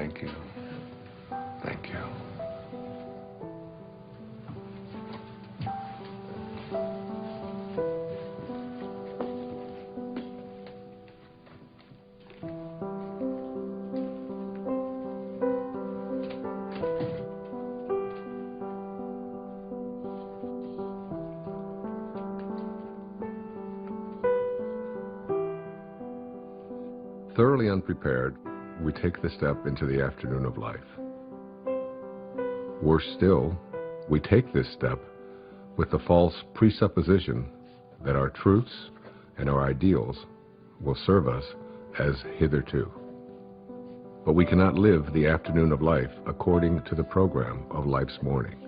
Thank you. Thank you. Thoroughly unprepared, we take the step into the afternoon of life. Worse still, we take this step with the false presupposition that our truths and our ideals will serve us as hitherto. But we cannot live the afternoon of life according to the program of life's morning.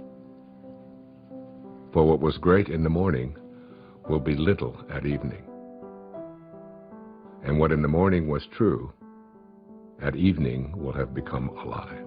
For what was great in the morning will be little at evening. And what in the morning was true, at evening will have become a lie.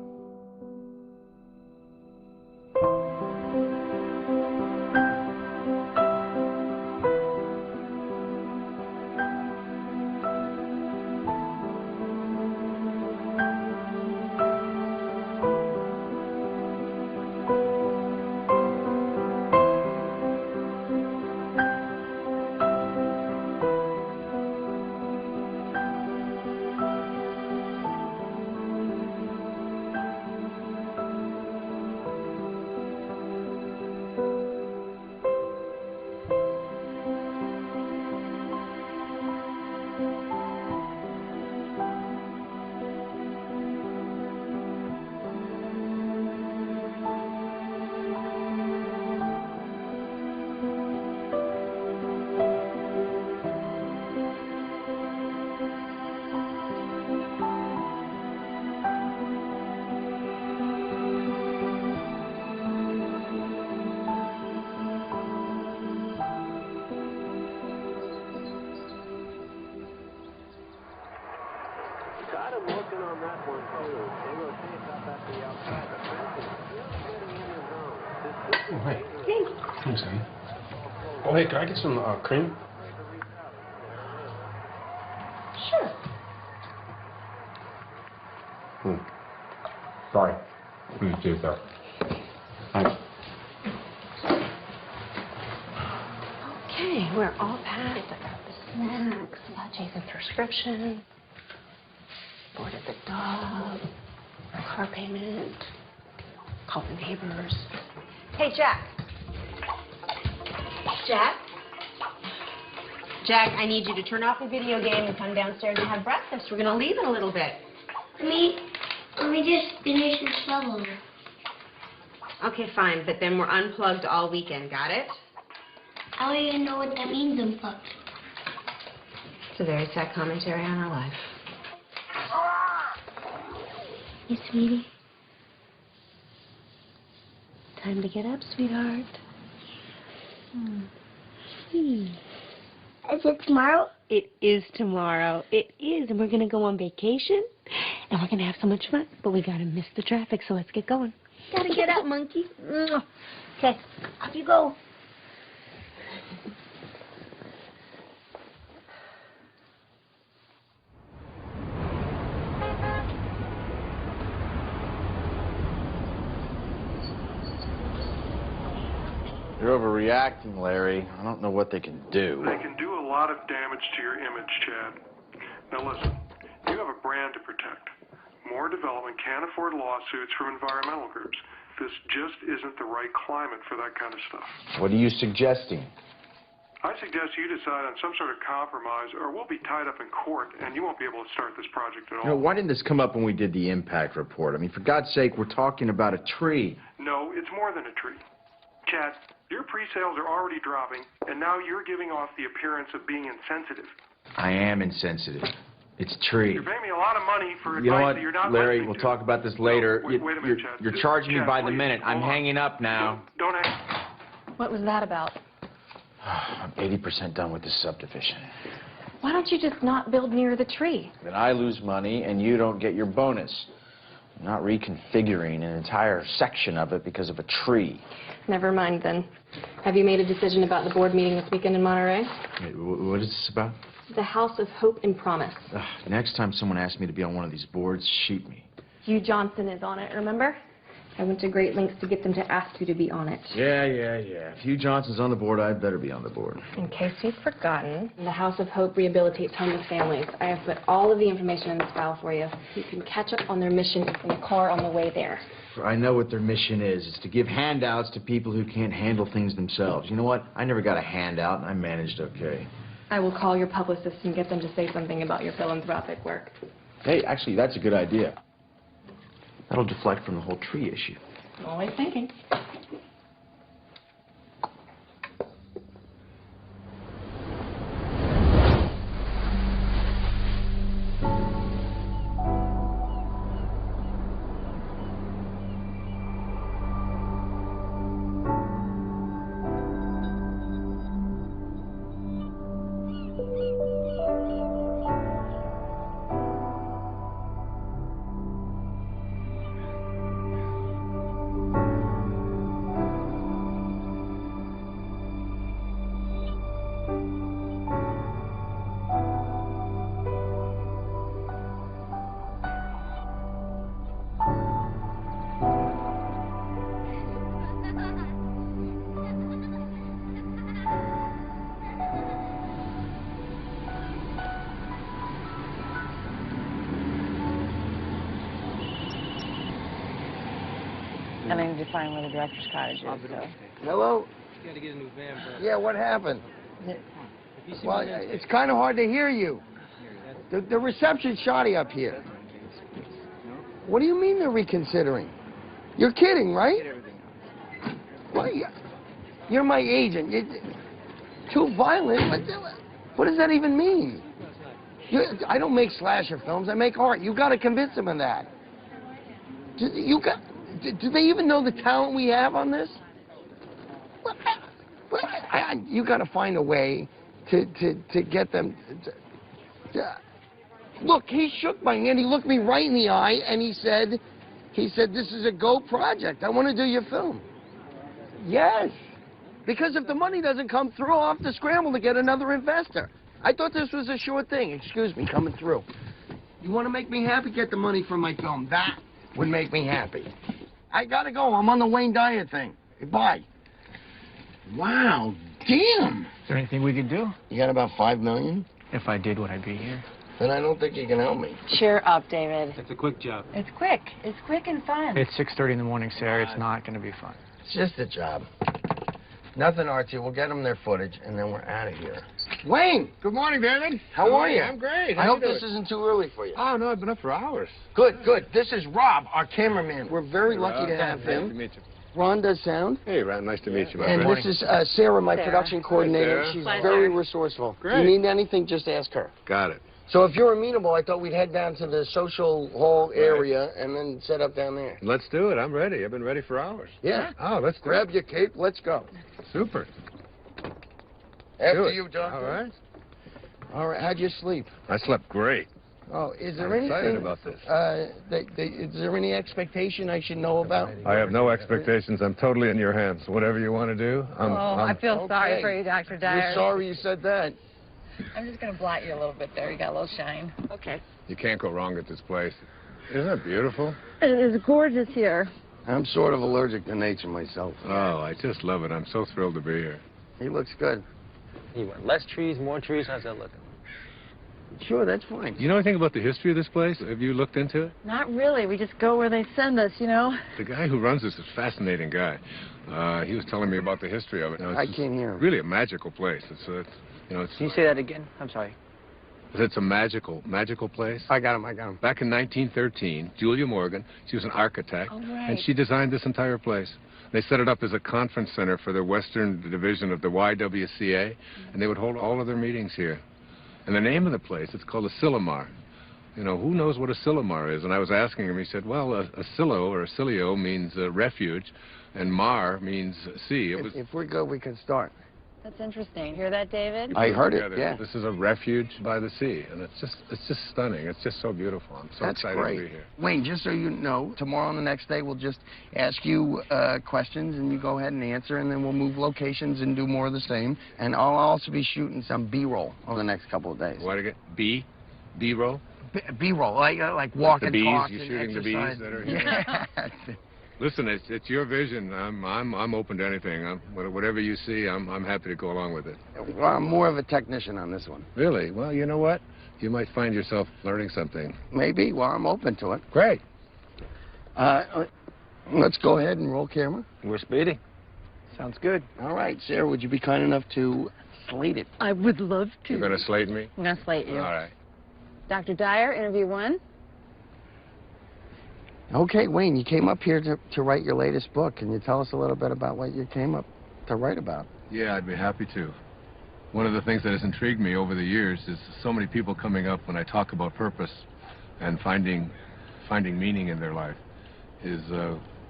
Got him looking on that one, too. They rotate up at the outside. The fence is just getting in his own. Oh, hey. Thanks, honey. Oh, hey, could I get some cream? Sure. Sorry. Please do that. Thanks. Okay, we're all packed. I got the snacks, got Jason's prescription, boarded the dog, car payment, called the neighbors. Hey, Jack. Jack? Jack, I need you to turn off the video game and come downstairs and have breakfast. We're going to leave in a little bit. Let me just finish this level. Okay, fine, but then we're unplugged all weekend, got it? I don't even know what that means, unplugged. It's a very sad commentary on our life. Hey, sweetie. Time to get up, sweetheart. Is it tomorrow? It is tomorrow. It is, and we're going to go on vacation, and we're going to have so much fun, but we got to miss the traffic, so let's get going. Gotta get up, monkey. Okay, off you go. You're overreacting, Larry. I don't know what they can do. They can do a lot of damage to your image, Chad. Now listen, you have a brand to protect. More development can't afford lawsuits from environmental groups. This just isn't the right climate for that kind of stuff. What are you suggesting? I suggest you decide on some sort of compromise, or we'll be tied up in court, and you won't be able to start this project at all. You know, why didn't this come up when we did the impact report? I mean, for God's sake, we're talking about a tree. No, it's more than a tree. Chad, your pre-sales are already dropping, and now you're giving off the appearance of being insensitive. I am insensitive. It's a tree. You're paying me a lot of money for advice You know what, that you're not Larry, listening we'll to. talk about this later. No, wait a minute, Chad. You're charging Chad, me by please, the minute. I'm hold on. hanging up now. Don't hang. What was that about? I'm 80% done with this subdivision. Why don't you just not build near the tree? Then I lose money and you don't get your bonus. I'm not reconfiguring an entire section of it because of a tree. Never mind, then. Have you made a decision about the board meeting this weekend in Monterey? Wait, what is this about? The House of Hope and Promise. Next time someone asks me to be on one of these boards, shoot me. Hugh Johnson is on it, remember? I went to great lengths to get them to ask you to be on it. Yeah. If Hugh Johnson's on the board, I'd better be on the board. In case you've forgotten, the House of Hope rehabilitates homeless families. I have put all of the information in this file for you. You can catch up on their mission in the car on the way there. I know what their mission is. It's to give handouts to people who can't handle things themselves. You know what? I never got a handout, and I managed okay. I will call your publicist and get them to say something about your philanthropic work. Hey, actually, that's a good idea. That'll deflect from the whole tree issue. Always thinking. And I need to find where the director's cottage is, so. Hello? You gotta get a new van, bro. Yeah, what happened? Well, it's kind of hard to hear you. The reception's shoddy up here. What do you mean they're reconsidering? You're kidding, right? Well, you're my agent. Too violent? What does that even mean? I don't make slasher films. I make art. You got to convince them of that. Do they even know the talent we have on this? You got to find a way to get them. Look, he shook my hand. He looked me right in the eye, and he said, "This is a go project. I want to do your film." Yes, because if the money doesn't come through, I'll have to scramble to get another investor. I thought this was a sure thing. Excuse me, coming through. You want to make me happy? Get the money from my film. That would make me happy. I gotta go. I'm on the Wayne Dyer thing. Bye. Wow, damn. Is there anything we could do? You got about $5 million? If I did, would I be here? Then I don't think you can help me. Cheer up, David. It's a quick job. It's quick. It's quick and fun. It's 6:30 in the morning, Sarah. It's not going to be fun. It's just a job. Nothing, Archie. We'll get them their footage, and then we're out of here. Wayne! Good morning, David. How are you? I'm great. I hope this isn't too early for you. Oh, no, I've been up for hours. Good. This is Rob, our cameraman. We're very lucky to have him. Nice to meet you. Ron does sound. Hey, Ron, nice to meet you, my And friend. this is Sarah, my production coordinator. Sarah. She's Pleasure. very resourceful. Great. You need anything, just ask her. Got it. So if you're amenable, I thought we'd head down to the social hall area and then set up down there. Let's do it. I'm ready. I've been ready for hours. Yeah. Oh, let's Grab your cape. Let's go. Super. After it. you, Doctor. All right. All right. How'd you sleep? I slept great. Oh, is there I'm excited anything about this. Is there any expectation I should know about? I have no expectations. I'm totally in your hands. Whatever you want to do, I feel sorry Okay. for you, Dr. Dyer. You're sorry you said that. I'm just going to blot you a little bit there. You got a little shine. Okay. You can't go wrong at this place. Isn't it beautiful? It is gorgeous here. I'm sort of allergic to nature myself. Oh, I just love it. I'm so thrilled to be here. He looks good. You want less trees, more trees? How's that looking? Sure, that's fine. Do you know anything about the history of this place? Have you looked into it? Not really. We just go where they send us, you know. The guy who runs this is a fascinating guy. He was telling me about the history of it. I can't hear him. Really a magical place. It's Can you say that again? I'm sorry. It's a magical place. I got him. Back in 1913, Julia Morgan, she was an architect, and she designed this entire place. They set it up as a conference center for the Western Division of the YWCA, and they would hold all of their meetings here. And the name of the place, it's called a Silomar. You know, who knows what a Silomar is? And I was asking him, he said, well, a silo or a silio means refuge, and mar means sea. If we're good, we can start. That's interesting. Hear that, David? I heard it, together. yeah. This is a refuge by the sea, and it's just stunning. It's just so beautiful. I'm so That's excited great. to be here. Wayne, just so you know, tomorrow and the next day we'll just ask you questions, and you go ahead and answer, and then we'll move locations and do more of the same. And I'll also be shooting some B-roll over the next couple of days. What to get? B-roll? B-roll, like walk and bees, talk you're and shooting the bees exercise. that are here. Yeah. Listen, it's your vision. I'm open to anything. Whatever you see, I'm happy to go along with it. Well, I'm more of a technician on this one. Really? Well, you know what? You might find yourself learning something. Maybe. Well, I'm open to it. Great. Let's go ahead and roll camera. We're speeding. Sounds good. All right, Sarah, would you be kind enough to slate it? I would love to. You're going to slate me? I'm going to slate you. All right. Dr. Dyer, interview 1. Okay, Wayne, you came up here to write your latest book. Can you tell us a little bit about what you came up to write about? Yeah, I'd be happy to. One of the things that has intrigued me over the years is so many people coming up when I talk about purpose and finding meaning in their life is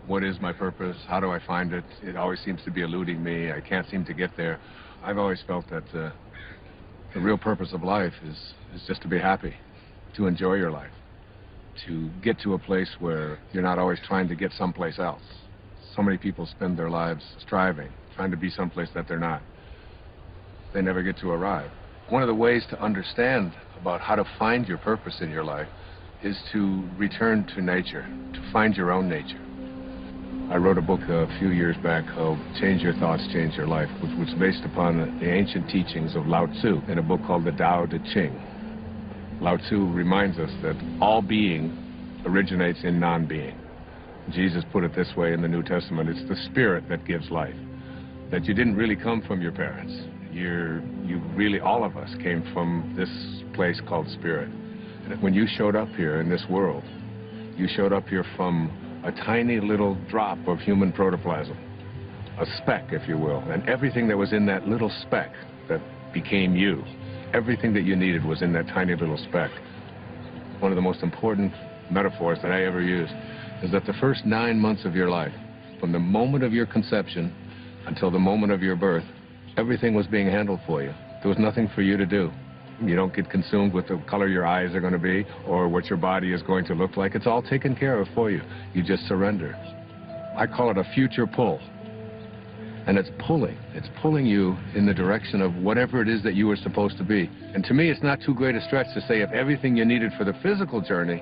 what is my purpose? How do I find it? It always seems to be eluding me. I can't seem to get there. I've always felt that the real purpose of life is just to be happy, to enjoy your life, to get to a place where you're not always trying to get someplace else. So many people spend their lives striving, trying to be someplace that they're not. They never get to arrive. One of the ways to understand about how to find your purpose in your life is to return to nature, to find your own nature. I wrote a book a few years back called Change Your Thoughts, Change Your Life, which was based upon the ancient teachings of Lao Tzu in a book called the Tao Te Ching. Lao Tzu reminds us that all being originates in non-being. Jesus put it this way in the New Testament: it's the spirit that gives life. That you didn't really come from your parents. You really, all of us came from this place called spirit. And when you showed up here in this world, you showed up here from a tiny little drop of human protoplasm, a speck, if you will, and everything that was in that little speck that became you, everything that you needed was in that tiny little speck. One of the most important metaphors that I ever used is that the first 9 months of your life, from the moment of your conception until the moment of your birth, everything was being handled for you. There was nothing for you to do. You don't get consumed with the color your eyes are going to be or what your body is going to look like. It's all taken care of for you. You just surrender. I call it a future pull. And it's pulling you in the direction of whatever it is that you were supposed to be. And to me, it's not too great a stretch to say if everything you needed for the physical journey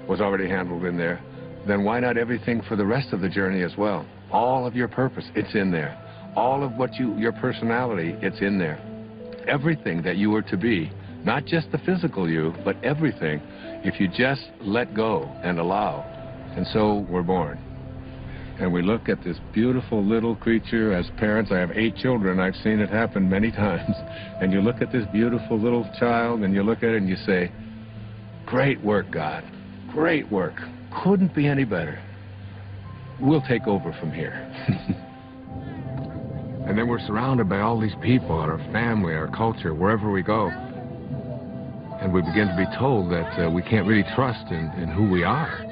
was already handled in there, then why not everything for the rest of the journey as well? All of your purpose, it's in there. All of what your personality, it's in there. Everything that you were to be, not just the physical you, but everything, if you just let go and allow. And so we're born. And we look at this beautiful little creature. As parents, I have 8 children. I've seen it happen many times. And you look at this beautiful little child, and you look at it and you say, great work, God. Great work. Couldn't be any better. We'll take over from here. And then we're surrounded by all these people, our family, our culture, wherever we go. And we begin to be told that we can't really trust in who we are.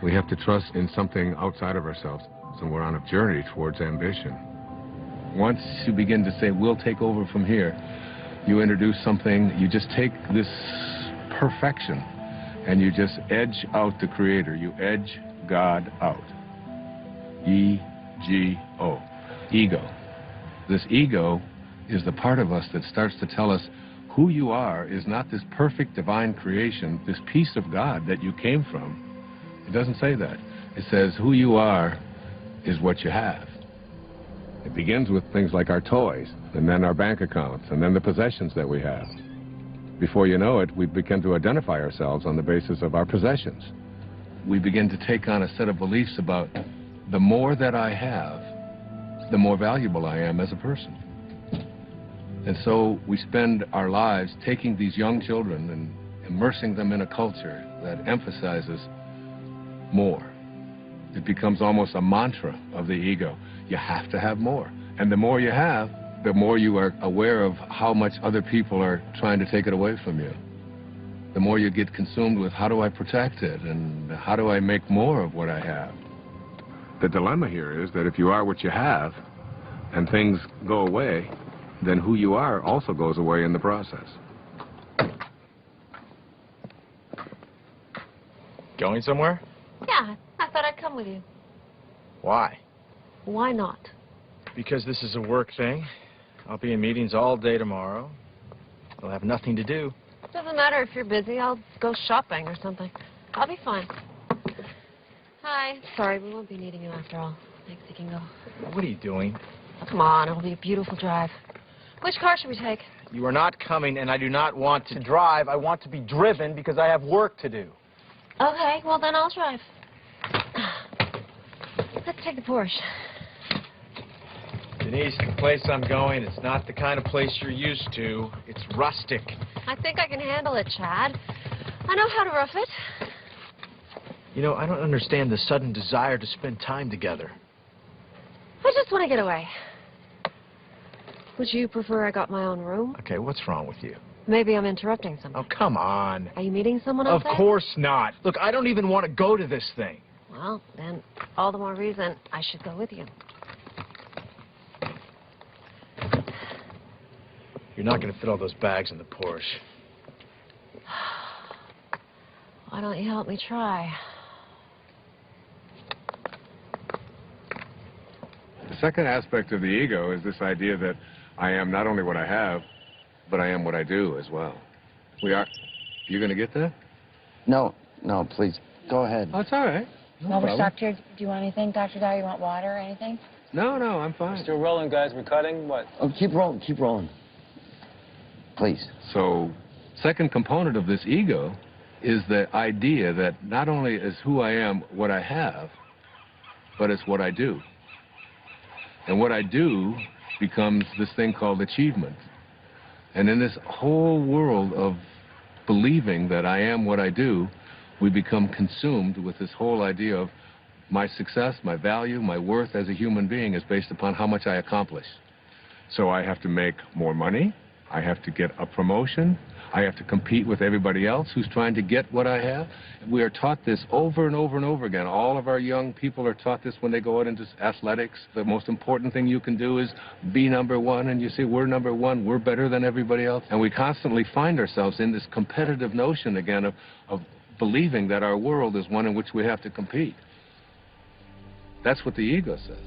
We have to trust in something outside of ourselves. So we're on a journey towards ambition. Once you begin to say, we'll take over from here, you introduce something, you just take this perfection and you just edge out the Creator. You edge God out. E-G-O. Ego. This ego is the part of us that starts to tell us who you are is not this perfect divine creation, this piece of God that you came from. It doesn't say that. It says who you are is what you have. It begins with things like our toys, and then our bank accounts, and then the possessions that we have. Before you know it, we begin to identify ourselves on the basis of our possessions. We begin to take on a set of beliefs about the more that I have, the more valuable I am as a person. And so we spend our lives taking these young children and immersing them in a culture that emphasizes more. It becomes almost a mantra of the ego. You have to have more. And the more you have, the more you are aware of how much other people are trying to take it away from you. The more you get consumed with how do I protect it and how do I make more of what I have. The dilemma here is that if you are what you have and things go away, then who you are also goes away in the process. Going somewhere? Yeah, I thought I'd come with you. Why? Why not? Because this is a work thing. I'll be in meetings all day tomorrow. I'll have nothing to do. Doesn't matter if you're busy. I'll go shopping or something. I'll be fine. Hi. Sorry, we won't be needing you after all. Thanks, you can go. What are you doing? Oh, come on, it'll be a beautiful drive. Which car should we take? You are not coming, and I do not want to drive. I want to be driven because I have work to do. Okay, well then I'll drive. Let's take the Porsche. Denise, the place I'm going, it's not the kind of place you're used to. It's rustic. I think I can handle it, Chad. I know how to rough it. You know, I don't understand the sudden desire to spend time together. I just want to get away. Would you prefer I got my own room? Okay, what's wrong with you? Maybe I'm interrupting something. Oh, come on. Are you meeting someone else? Of course not. Look, I don't even want to go to this thing. Well, then, all the more reason I should go with you. You're not going to fit all those bags in the Porsche. Why don't you help me try? The second aspect of the ego is this idea that I am not only what I have, but I am what I do as well. We are... You going to get that? No, please. Go ahead. Oh, it's all right. No While we're problem. stopped here, do you want anything, Dr. Dyer? You want water or anything? No, I'm fine. Still rolling, guys. We're cutting. What? Oh, keep rolling. Please. So, second component of this ego is the idea that not only is who I am what I have, but it's what I do. And what I do becomes this thing called achievement. And in this whole world of believing that I am what I do, we become consumed with this whole idea of my success, my value, my worth as a human being is based upon how much I accomplish. So I have to make more money, I have to get a promotion, I have to compete with everybody else who's trying to get what I have. We are taught this over and over and over again. All of our young people are taught this when they go out into athletics. The most important thing you can do is be number one, and you say, we're number one, we're better than everybody else. And we constantly find ourselves in this competitive notion again of believing that our world is one in which we have to compete. That's what the ego says.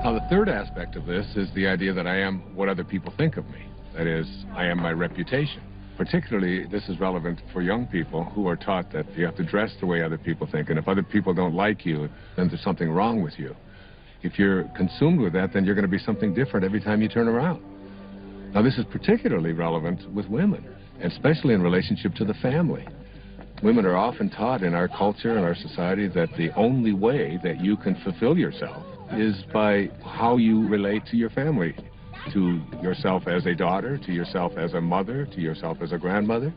Now, the third aspect of this is the idea that I am what other people think of me. That is, I am my reputation. Particularly, this is relevant for young people who are taught that you have to dress the way other people think, and if other people don't like you, then there's something wrong with you. If you're consumed with that, then you're going to be something different every time you turn around. Now, this is particularly relevant with women, and especially in relationship to the family. Women are often taught in our culture and our society that the only way that you can fulfill yourself is by how you relate to your family, to yourself as a daughter, to yourself as a mother, to yourself as a grandmother.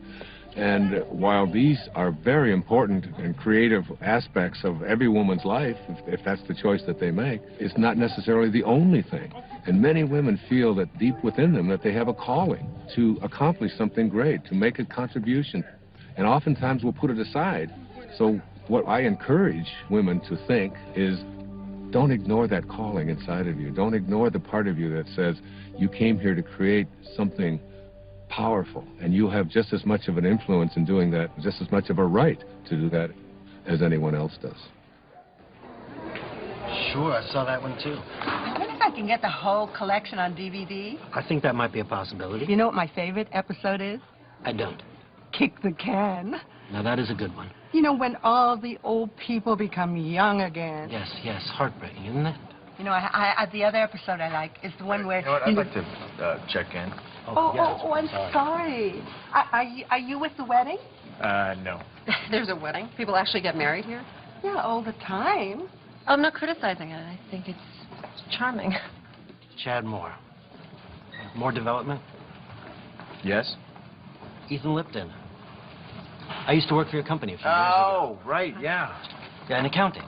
And while these are very important and creative aspects of every woman's life, if that's the choice that they make, it's not necessarily the only thing. And many women feel that deep within them that they have a calling to accomplish something great, to make a contribution. And oftentimes we'll put it aside. So what I encourage women to think is, don't ignore that calling inside of you. Don't ignore the part of you that says you came here to create something powerful, and you have just as much of an influence in doing that, just as much of a right to do that as anyone else does. Sure, I saw that one too. I wonder if I can get the whole collection on DVD. I think that might be a possibility. You know what my favorite episode is? I don't. Kick the Can. Now that is a good one. You know, when all the old people become young again. Yes, heartbreaking, isn't it? You know, the other episode I like is the one where... You know what, I'd like to check in. I'm sorry. Are you with the wedding? No. There's a wedding? People actually get married here? Yeah, all the time. I'm not criticizing it. I think it's charming. Chad Moore. More development? Yes? Ethan Lipton. I used to work for your company a few years ago. Oh, right, yeah. Yeah, in accounting.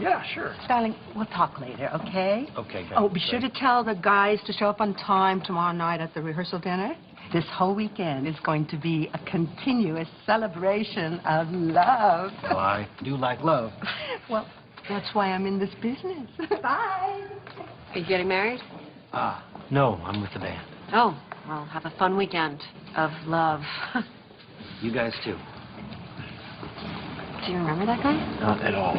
Yeah, sure. Darling, we'll talk later, okay? Okay, great. Oh, be sure to tell the guys to show up on time tomorrow night at the rehearsal dinner. This whole weekend is going to be a continuous celebration of love. Well, I do like love. Well, that's why I'm in this business. Bye. Are you getting married? No, I'm with the band. Oh, well, have a fun weekend of love. You guys too. Do you remember that guy? Not at all.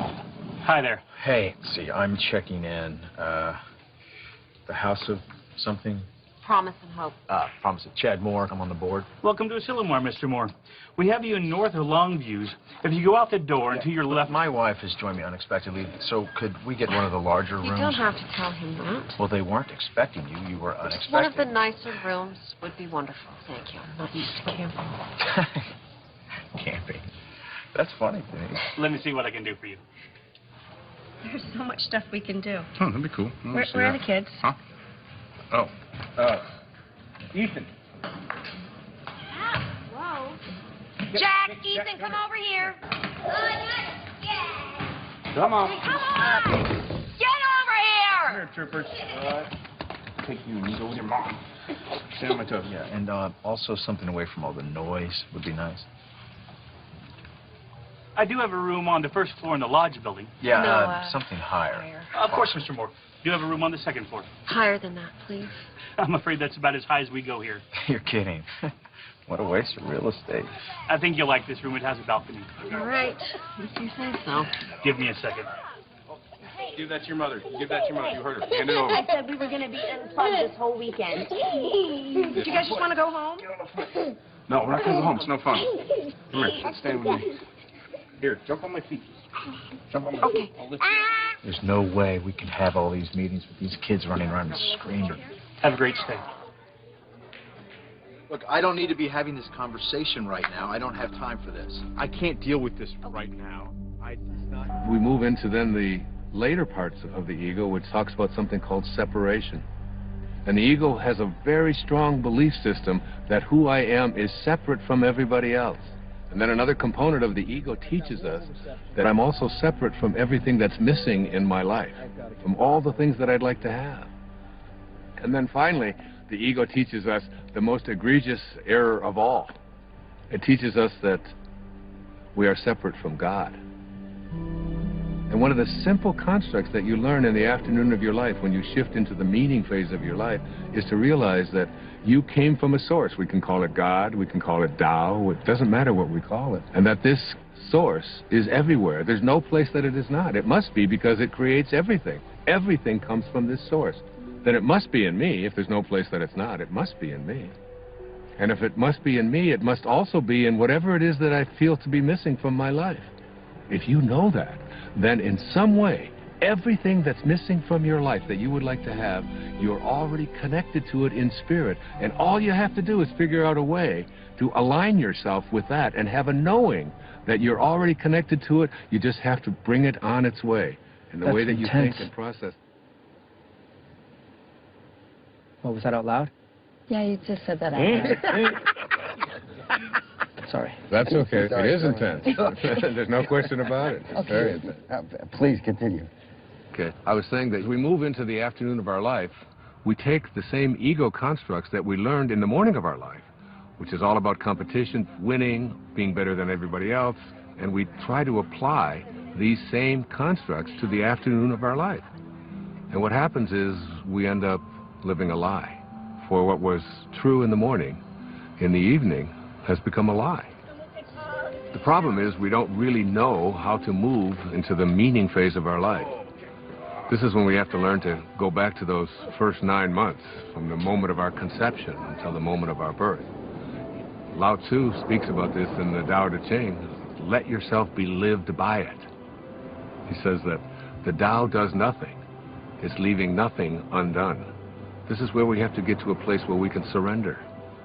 Hi there. Hey, see, I'm checking in. The house of something? Promise and hope. Promise it. Chad Moore, I'm on the board. Welcome to Asilomar, Mr. Moore. We have you in north of Longviews. If you go out the door and to your left... My wife has joined me unexpectedly, so could we get one of the larger rooms? You don't have to tell him that. Well, they weren't expecting you. You were unexpected. One of the nicer rooms would be wonderful. Thank you. I'm not used to camping. Camping. That's funny, Denise. Let me see what I can do for you. There's so much stuff we can do. Oh, that'd be cool. Where are the kids? Huh? Oh. Ethan. Whoa. Jack, Ethan, come over here. Come on. Come on. Get over here. Come here, troopers. Take you and you go with your mom. Stand on my toes. Yeah, and also something away from all the noise would be nice. I do have a room on the first floor in the lodge building. Yeah, No, something higher. Of course, Mr. Moore. Do you have a room on the second floor? Higher than that, please. I'm afraid that's about as high as we go here. You're kidding. What a waste of real estate. I think you'll like this room. It has a balcony. All right. If you say so. Give me a second. Give that to your mother. Give that to your mother. You heard her. Hand it over. I said we were going to be unplugged this whole weekend. Do you guys just want to go home? No, we're not going to go home. It's no fun. Come here. Stand with me. Here, jump on my feet. Jump on my feet. I'll lift you. There's no way we can have all these meetings with these kids running around and screaming. Have a great stay. Look, I don't need to be having this conversation right now. I don't have time for this. I can't deal with this right now. We move into then the later parts of the ego, which talks about something called separation. And the ego has a very strong belief system that who I am is separate from everybody else. And then another component of the ego teaches us that I'm also separate from everything that's missing in my life, from all the things that I'd like to have. And then finally, the ego teaches us the most egregious error of all. It teaches us that we are separate from God. And one of the simple constructs that you learn in the afternoon of your life when you shift into the meaning phase of your life is to realize that you came from a source. We can call it God, we can call it Tao, it doesn't matter what we call it. And that this source is everywhere. There's no place that it is not. It must be because it creates everything. Everything comes from this source. Then it must be in me. If there's no place that it's not, it must be in me. And if it must be in me, it must also be in whatever it is that I feel to be missing from my life. If you know that, then in some way, everything that's missing from your life that you would like to have, you're already connected to it in spirit. And all you have to do is figure out a way to align yourself with that and have a knowing that you're already connected to it. You just have to bring it on its way. And the way that you think and process. What, was that out loud? Yeah, you just said that out loud. Sorry. That's okay. Sorry, it is intense. There's no question about it. It's very intense. Please continue. Okay. I was saying that as we move into the afternoon of our life, we take the same ego constructs that we learned in the morning of our life, which is all about competition, winning, being better than everybody else, and we try to apply these same constructs to the afternoon of our life. And what happens is we end up living a lie. For what was true in the morning, in the evening, has become a lie. The problem is we don't really know how to move into the meaning phase of our life. This is when we have to learn to go back to those first 9 months, from the moment of our conception until the moment of our birth. Lao Tzu speaks about this in the Tao Te Ching. Let yourself be lived by it. He says that the Tao does nothing. It's leaving nothing undone. This is where we have to get to a place where we can surrender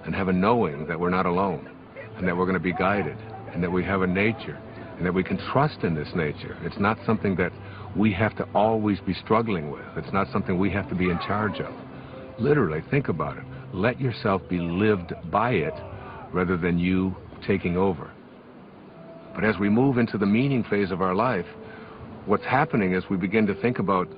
and have a knowing that we're not alone and that we're going to be guided and that we have a nature and that we can trust in this nature. It's not something that we have to always be struggling with. It's not something we have to be in charge of. Literally, think about it. Let yourself be lived by it rather than you taking over. But as we move into the meaning phase of our life, what's happening is we begin to think about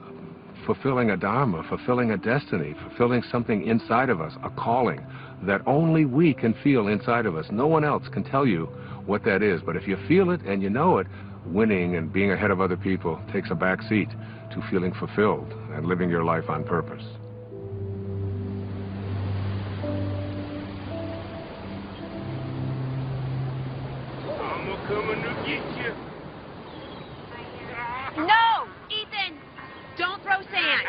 fulfilling a dharma, fulfilling a destiny, fulfilling something inside of us, a calling that only we can feel inside of us. No one else can tell you what that is. But if you feel it and you know it, winning and being ahead of other people takes a back seat to feeling fulfilled and living your life on purpose. I'm coming to get you. No! Ethan! Don't throw sand!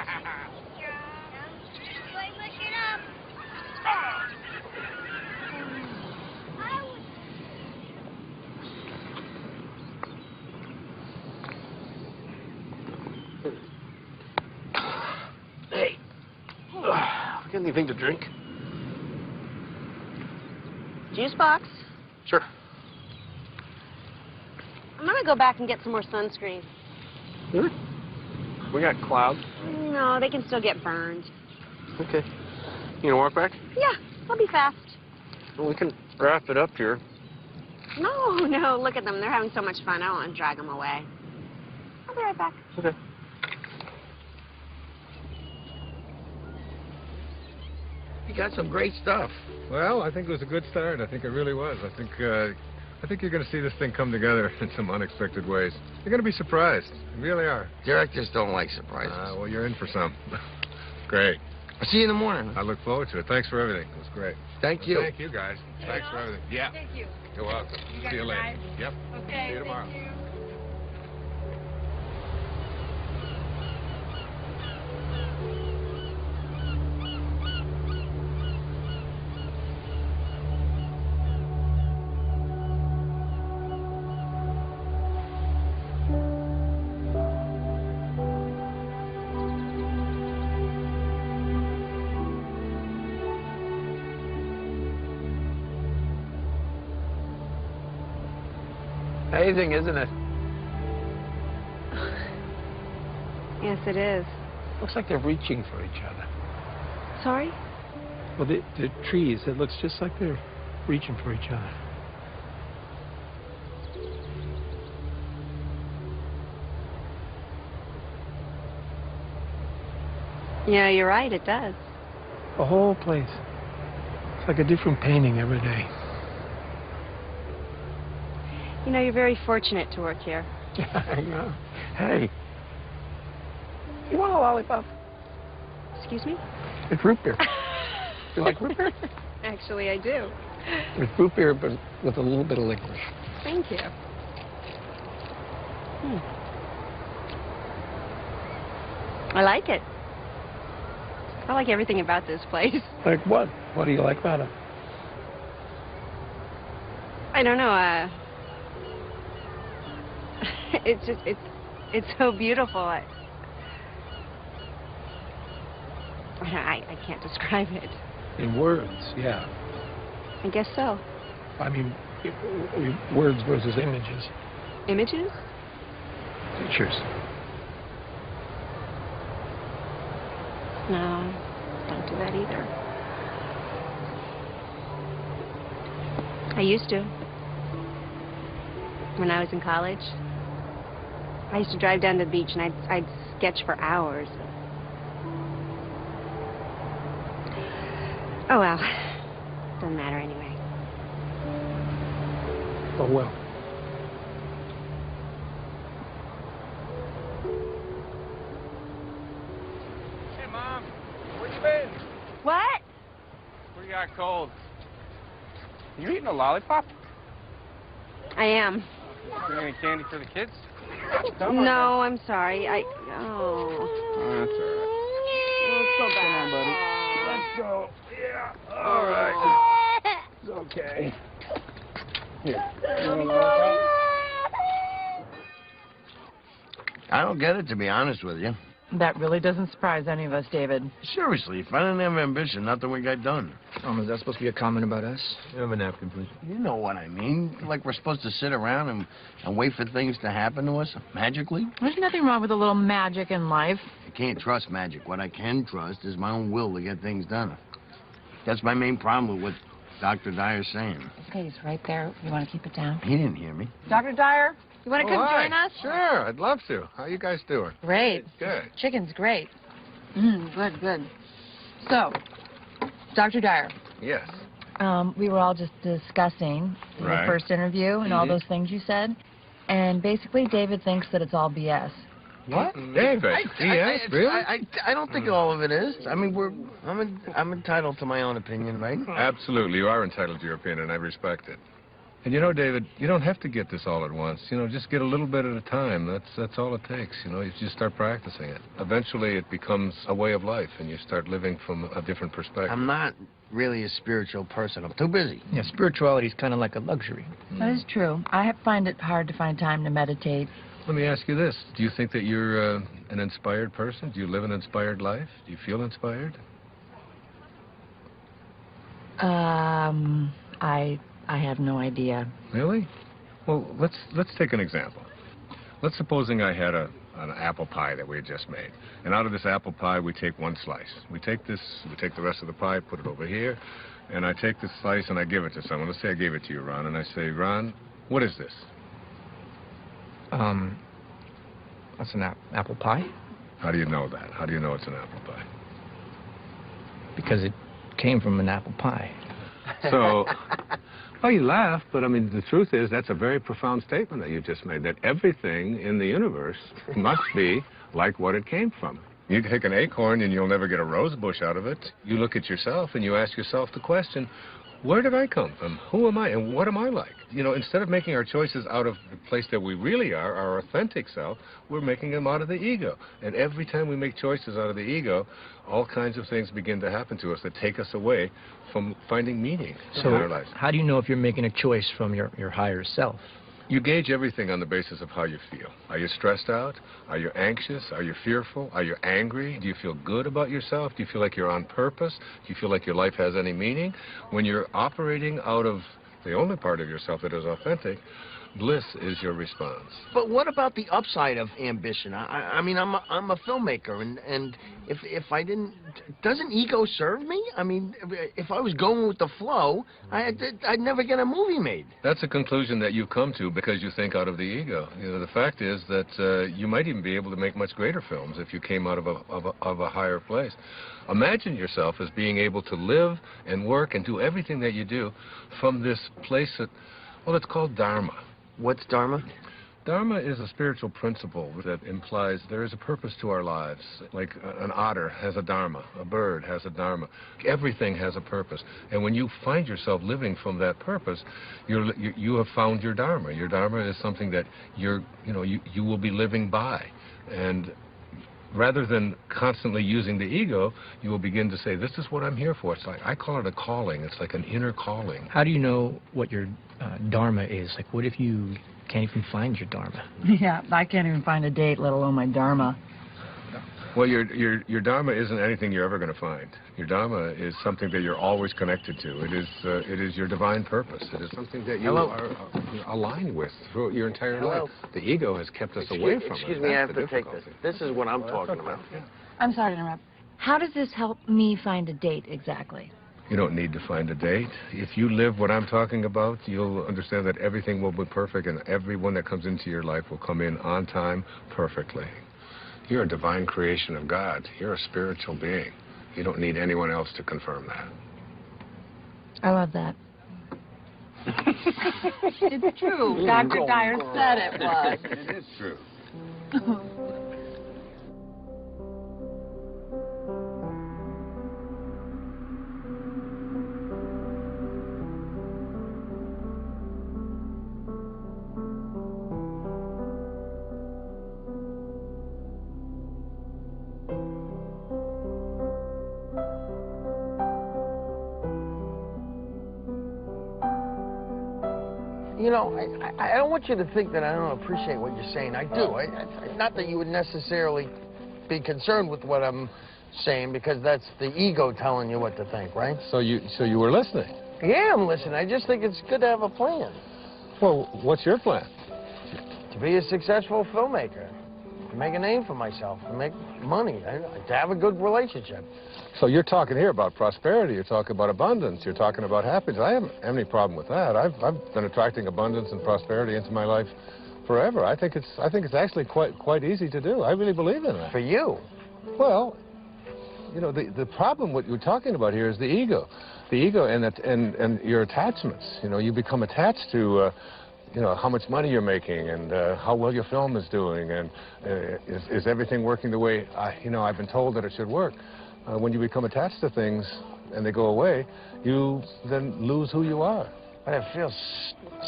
Got anything to drink? Juice box? Sure. I'm gonna go back and get some more sunscreen. Really? We got clouds. No, they can still get burned. Okay. You gonna walk back? Yeah, I'll be fast. Well, we can wrap it up here. No, look at them. They're having so much fun. I don't want to drag them away. I'll be right back. Okay. You got some great stuff. Well, I think it was a good start. I think it really was. I think you're going to see this thing come together in some unexpected ways. You're going to be surprised. You really are. Directors don't like surprises. Well, you're in for some. Great. I'll see you in the morning. I look forward to it. Thanks for everything. It was great. Thank you. Thank you, guys. Thanks for everything. Yeah. Thank you. You're welcome. See you later. Ride? Yep. Okay. See you tomorrow. Thank you. Amazing, isn't it? Yes, it is. Looks like they're reaching for each other. Sorry? Well, the trees, it looks just like they're reaching for each other. Yeah, you're right, it does. The whole place. It's like a different painting every day. You know, you're very fortunate to work here. I know. Hey, you want a lollipop? Excuse me? It's root beer. You like root beer? Actually, I do. It's root beer, but with a little bit of licorice. Thank you. I like it. I like everything about this place. Like what? What do you like about it? I don't know, it's so beautiful. I can't describe it. In words, yeah. I guess so. I mean, words versus images. Images? Pictures. No, don't do that either. I used to. When I was in college, I used to drive down to the beach and I'd sketch for hours. Oh well, doesn't matter anyway. Oh well. Hey, Mom, where you been? What? We got cold. You eating a lollipop? I am. Got any candy for the kids? No, I'm sorry. Oh, that's all right. Let's go back. Let's go. Yeah. All right. It's okay. Here. You want a lollipop? I don't get it, to be honest with you. That really doesn't surprise any of us, David. Seriously, if I didn't have ambition, nothing would get done. Is that supposed to be a comment about us? You have a napkin, please. You know what I mean. Like we're supposed to sit around and wait for things to happen to us magically. There's nothing wrong with a little magic in life. I can't trust magic. What I can trust is my own will to get things done. That's my main problem with what Dr. Dyer's saying. Okay, he's right there. You want to keep it down? He didn't hear me. Dr. Dyer, you want to come hi. join us? Sure, I'd love to. How you guys doing? Great. Good. Chicken's great. Good. So, Dr. Dyer. Yes. We were all just discussing the first interview and all those things you said. And basically, David thinks that it's all BS. What? David? Yes, really? I don't think all of it is. I mean, I'm entitled to my own opinion, right? Absolutely. You are entitled to your opinion, and I respect it. And you know, David, you don't have to get this all at once. You know, just get a little bit at a time. That's all it takes. You know, you just start practicing it. Eventually, it becomes a way of life, and you start living from a different perspective. I'm not really a spiritual person. I'm too busy. Yeah, spirituality is kind of like a luxury. That is true. I find it hard to find time to meditate. Let me ask you this. Do you think that you're an inspired person? Do you live an inspired life? Do you feel inspired? I have no idea. Really? Well, let's take an example. Let's supposing I had an apple pie that we had just made, and out of this apple pie we take one slice. We take the rest of the pie, put it over here, and I take this slice and I give it to someone. Let's say I gave it to you, Ron, and I say, Ron, what is this? That's an apple pie. How do you know that? How do you know it's an apple pie? Because it came from an apple pie. So, well, you laugh, but I mean, the truth is that's a very profound statement that you just made, that everything in the universe must be like what it came from. You take an acorn and you'll never get a rose bush out of it. You look at yourself and you ask yourself the question, where did I come from? Who am I and what am I like? You know, instead of making our choices out of the place that we really are, our authentic self, we're making them out of the ego. And every time we make choices out of the ego, all kinds of things begin to happen to us that take us away from finding meaning in our lives. How do you know if you're making a choice from your higher self? You gauge everything on the basis of how you feel. Are you stressed out? Are you anxious? Are you fearful? Are you angry? Do you feel good about yourself? Do you feel like you're on purpose? Do you feel like your life has any meaning? When you're operating out of the only part of yourself that is authentic, bliss is your response. But what about the upside of ambition? I mean, I'm a filmmaker, and if I didn't, doesn't ego serve me? I mean, if I was going with the flow, I'd never get a movie made. That's a conclusion that you've come to because you think out of the ego. You know, the fact is that you might even be able to make much greater films if you came out of a higher place. Imagine yourself as being able to live and work and do everything that you do from this place that, well, it's called Dharma. What's Dharma? Dharma is a spiritual principle that implies there is a purpose to our lives. Like an otter has a dharma, a bird has a dharma. Everything has a purpose. And when you find yourself living from that purpose, you have found your dharma. Your dharma is something that you will be living by. And rather than constantly using the ego, you will begin to say, this is what I'm here for. It's like, I call it a calling. It's like an inner calling. How do you know what your dharma is? Like, what if you can't even find your dharma? Yeah, I can't even find a date, let alone my dharma. Well, your dharma isn't anything you're ever going to find. Your dharma is something that you're always connected to. It is your divine purpose. It is something that you are aligned with throughout your entire life. The ego has kept us away from it. Excuse me, I have to take this. This is what I'm talking about. I'm sorry to interrupt. How does this help me find a date exactly? You don't need to find a date. If you live what I'm talking about, you'll understand that everything will be perfect and everyone that comes into your life will come in on time perfectly. You're a divine creation of God. You're a spiritual being. You don't need anyone else to confirm that. I love that. It's true. Dr. Dyer said it was. It is true. You know, I don't want you to think that I don't appreciate what you're saying. I do. Not that you would necessarily be concerned with what I'm saying, because that's the ego telling you what to think, right? So you were listening? Yeah, I'm listening. I just think it's good to have a plan. Well, what's your plan? To be a successful filmmaker, to make a name for myself, to make money, to have a good relationship. So you're talking here about prosperity, you're talking about abundance, you're talking about happiness. I haven't any problem with that. I've been attracting abundance and prosperity into my life forever. I think it's actually quite easy to do. I really believe in that. For you? Well, you know, the problem what you're talking about here is the ego. The ego and your attachments. You know, you become attached to you know, how much money you're making and how well your film is doing, and is everything working the way I've been told that it should work. When you become attached to things and they go away, you then lose who you are. But it feels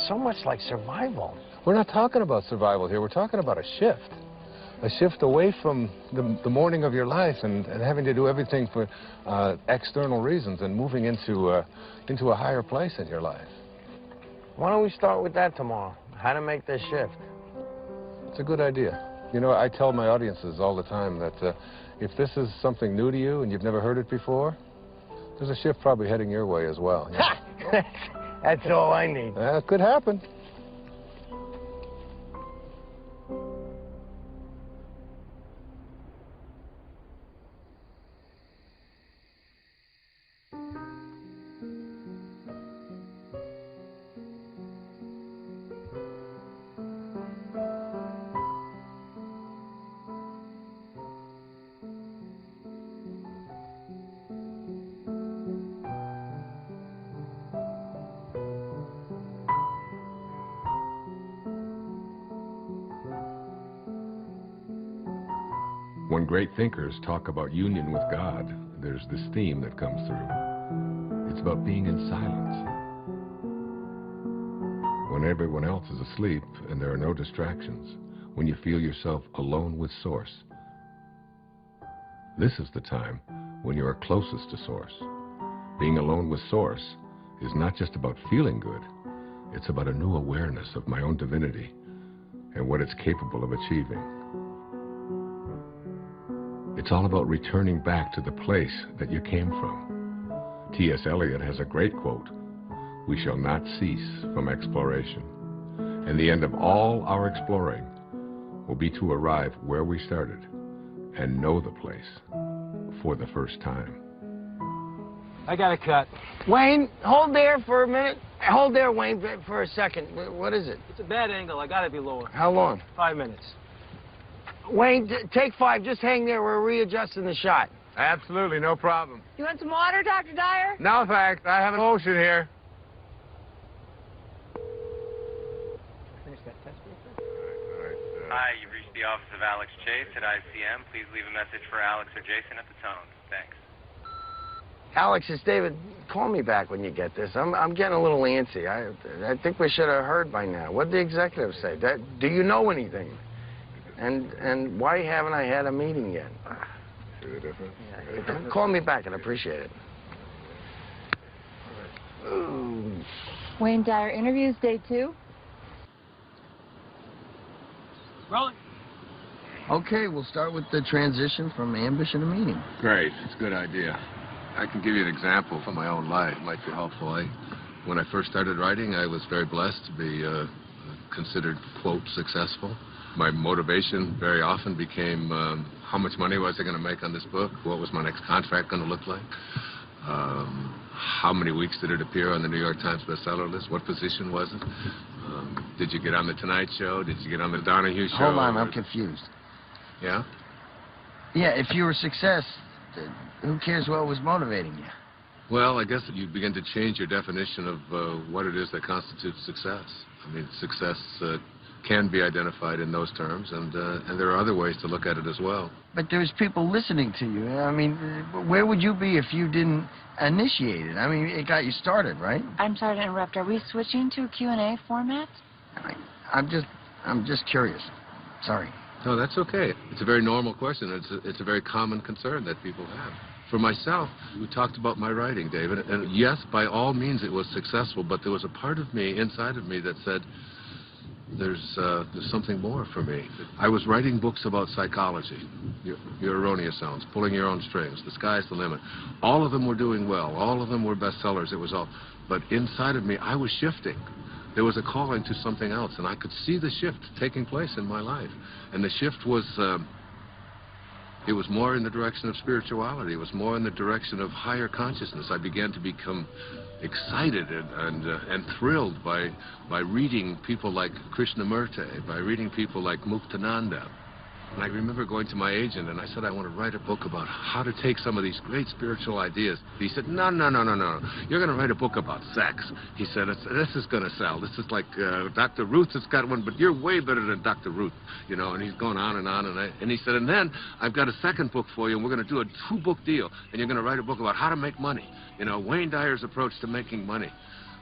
so much like survival. We're not talking about survival here. We're talking about a shift away from the morning of your life and having to do everything for external reasons and moving into a higher place in your life. Why don't we start with that tomorrow? How to make this shift? It's a good idea. You know, I tell my audiences all the time that if this is something new to you and you've never heard it before, There's a shift probably heading your way as well. Yeah. That's all I need. It could happen. When great thinkers talk about union with God, there's this theme that comes through. It's about being in silence. When everyone else is asleep and there are no distractions, when you feel yourself alone with Source, this is the time when you are closest to Source. Being alone with Source is not just about feeling good, it's about a new awareness of my own divinity and what it's capable of achieving. It's all about returning back to the place that you came from. T.S. Eliot has a great quote, "We shall not cease from exploration. And the end of all our exploring will be to arrive where we started and know the place for the first time." I got a cut. Wayne, hold there for a minute. Hold there, Wayne, for a second. What is it? It's a bad angle. I got to be lower. How long? 5 minutes. Wayne, take 5. Just hang there. We're readjusting the shot. Absolutely, no problem. You want some water, Dr. Dyer? No, thanks. I have an ocean here. Hi, you've reached the office of Alex Chase at ICM. Please leave a message for Alex or Jason at the tone. Thanks. Alex, it's David. Call me back when you get this. I'm getting a little antsy. I think we should have heard by now. What did the executive say? Do you know anything? And why haven't I had a meeting yet? See the difference? Yeah, call me back. I'd appreciate it. Wayne Dyer interviews, day 2. Rolling. Okay, we'll start with the transition from ambition to meaning. Great. It's a good idea. I can give you an example from my own life. It might be helpful. When I first started writing, I was very blessed to be considered, quote, successful. My motivation very often became how much money was I going to make on this book? What was my next contract going to look like? How many weeks did it appear on the New York Times bestseller list? What position was it? Did you get on the Tonight Show? Did you get on the Donahue Show? Hold on, I'm confused. Yeah? Yeah, if you were a success, who cares what was motivating you? Well, I guess you begin to change your definition of what it is that constitutes success. I mean, success can be identified in those terms, and there are other ways to look at it as well. But there's people listening to you. I mean, where would you be if you didn't initiate it? I mean, it got you started, right? I'm sorry to interrupt. Are we switching to a Q&A format? I'm just curious. Sorry. No, that's okay. It's a very normal question. It's a very common concern that people have. For myself, we talked about my writing, David, and yes, by all means it was successful, but there was a part of me, inside of me, that said, there's something more for me. I was writing books about psychology, your erroneous sounds, pulling your own strings, the sky's the limit. All of them were doing well. All of them were bestsellers. It was all, but inside of me, I was shifting. There was a calling to something else, and I could see the shift taking place in my life. And the shift was, it was more in the direction of spirituality. It was more in the direction of higher consciousness. I began to become excited and thrilled by reading people like Krishnamurti, by reading people like Muktananda. And I remember going to my agent and I said, I want to write a book about how to take some of these great spiritual ideas. He said, no. You're going to write a book about sex. He said, this is going to sell. This is like Dr. Ruth has got one, but you're way better than Dr. Ruth. You know, and he's going on and on. And he said, and then I've got a second book for you, and we're going to do a 2-book deal. And you're going to write a book about how to make money. You know, Wayne Dyer's approach to making money.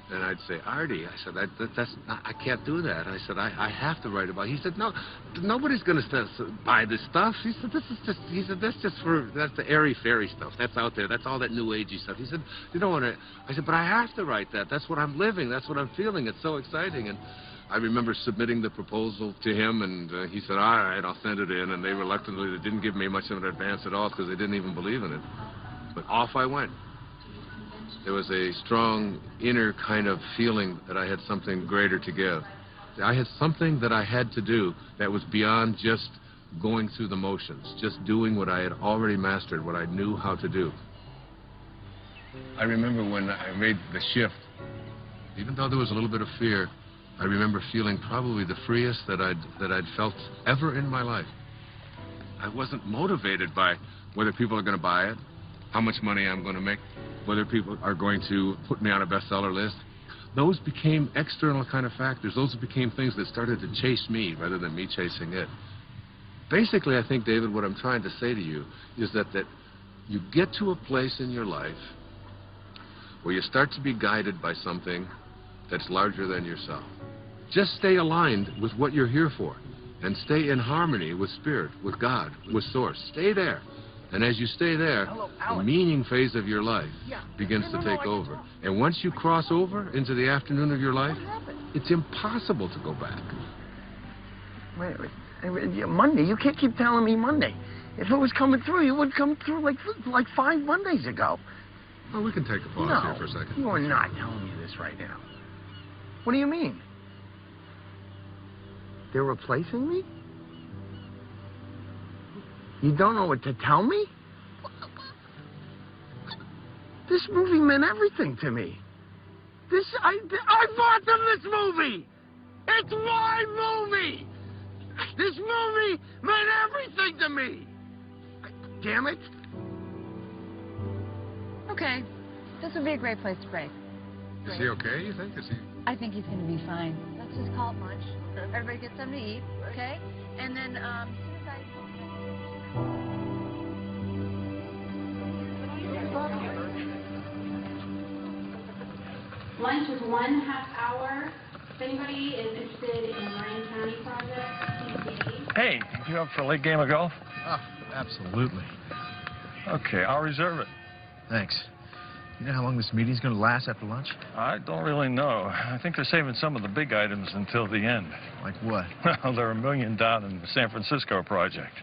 And I'd say, Artie, I said, I can't do that. I said, I have to write about it. He said, no, nobody's going to buy this stuff. He said, that's the airy-fairy stuff. That's out there. That's all that new agey stuff. He said, you don't want to. I said, but I have to write that. That's what I'm living. That's what I'm feeling. It's so exciting. And I remember submitting the proposal to him, and he said, all right, I'll send it in. And they reluctantly, they didn't give me much of an advance at all because they didn't even believe in it. But off I went. There was a strong inner kind of feeling that I had something greater to give. I had something that I had to do that was beyond just going through the motions, just doing what I had already mastered, what I knew how to do. I remember when I made the shift, even though there was a little bit of fear, I remember feeling probably the freest that I'd felt ever in my life. I wasn't motivated by whether people are going to buy it, how much money I'm going to make, whether people are going to put me on a bestseller list. Those became external kind of factors. Those became things that started to chase me rather than me chasing it. Basically, I think, David, what I'm trying to say to you is that you get to a place in your life where you start to be guided by something that's larger than yourself. Just stay aligned with what you're here for and stay in harmony with Spirit, with God, with Source. Stay there. And as you stay there, the meaning phase of your life begins to take over. And once you cross over into the afternoon of your life, it's impossible to go back. Wait. Monday? You can't keep telling me Monday. If it was coming through, it would come through like 5 Mondays ago. Well, we can take a pause here for a second. You are not telling me this right now. What do you mean? They're replacing me? You don't know what to tell me? This movie meant everything to me. I bought them this movie! It's my movie! This movie meant everything to me! Damn it! Okay. This would be a great place to break. Is he okay, you think? I think he's going to be fine. Let's just call it lunch. Everybody get something to eat, okay? And then, Lunch is 1/2 hour. If anybody is interested in Lorraine County project, Hey, you up for a late game of golf? Oh, absolutely. Okay, I'll reserve it. Thanks. You know how long this meeting's going to last after lunch? I don't really know. I think they're saving some of the big items until the end. Like what? Well, they're $1 million down in the San Francisco project.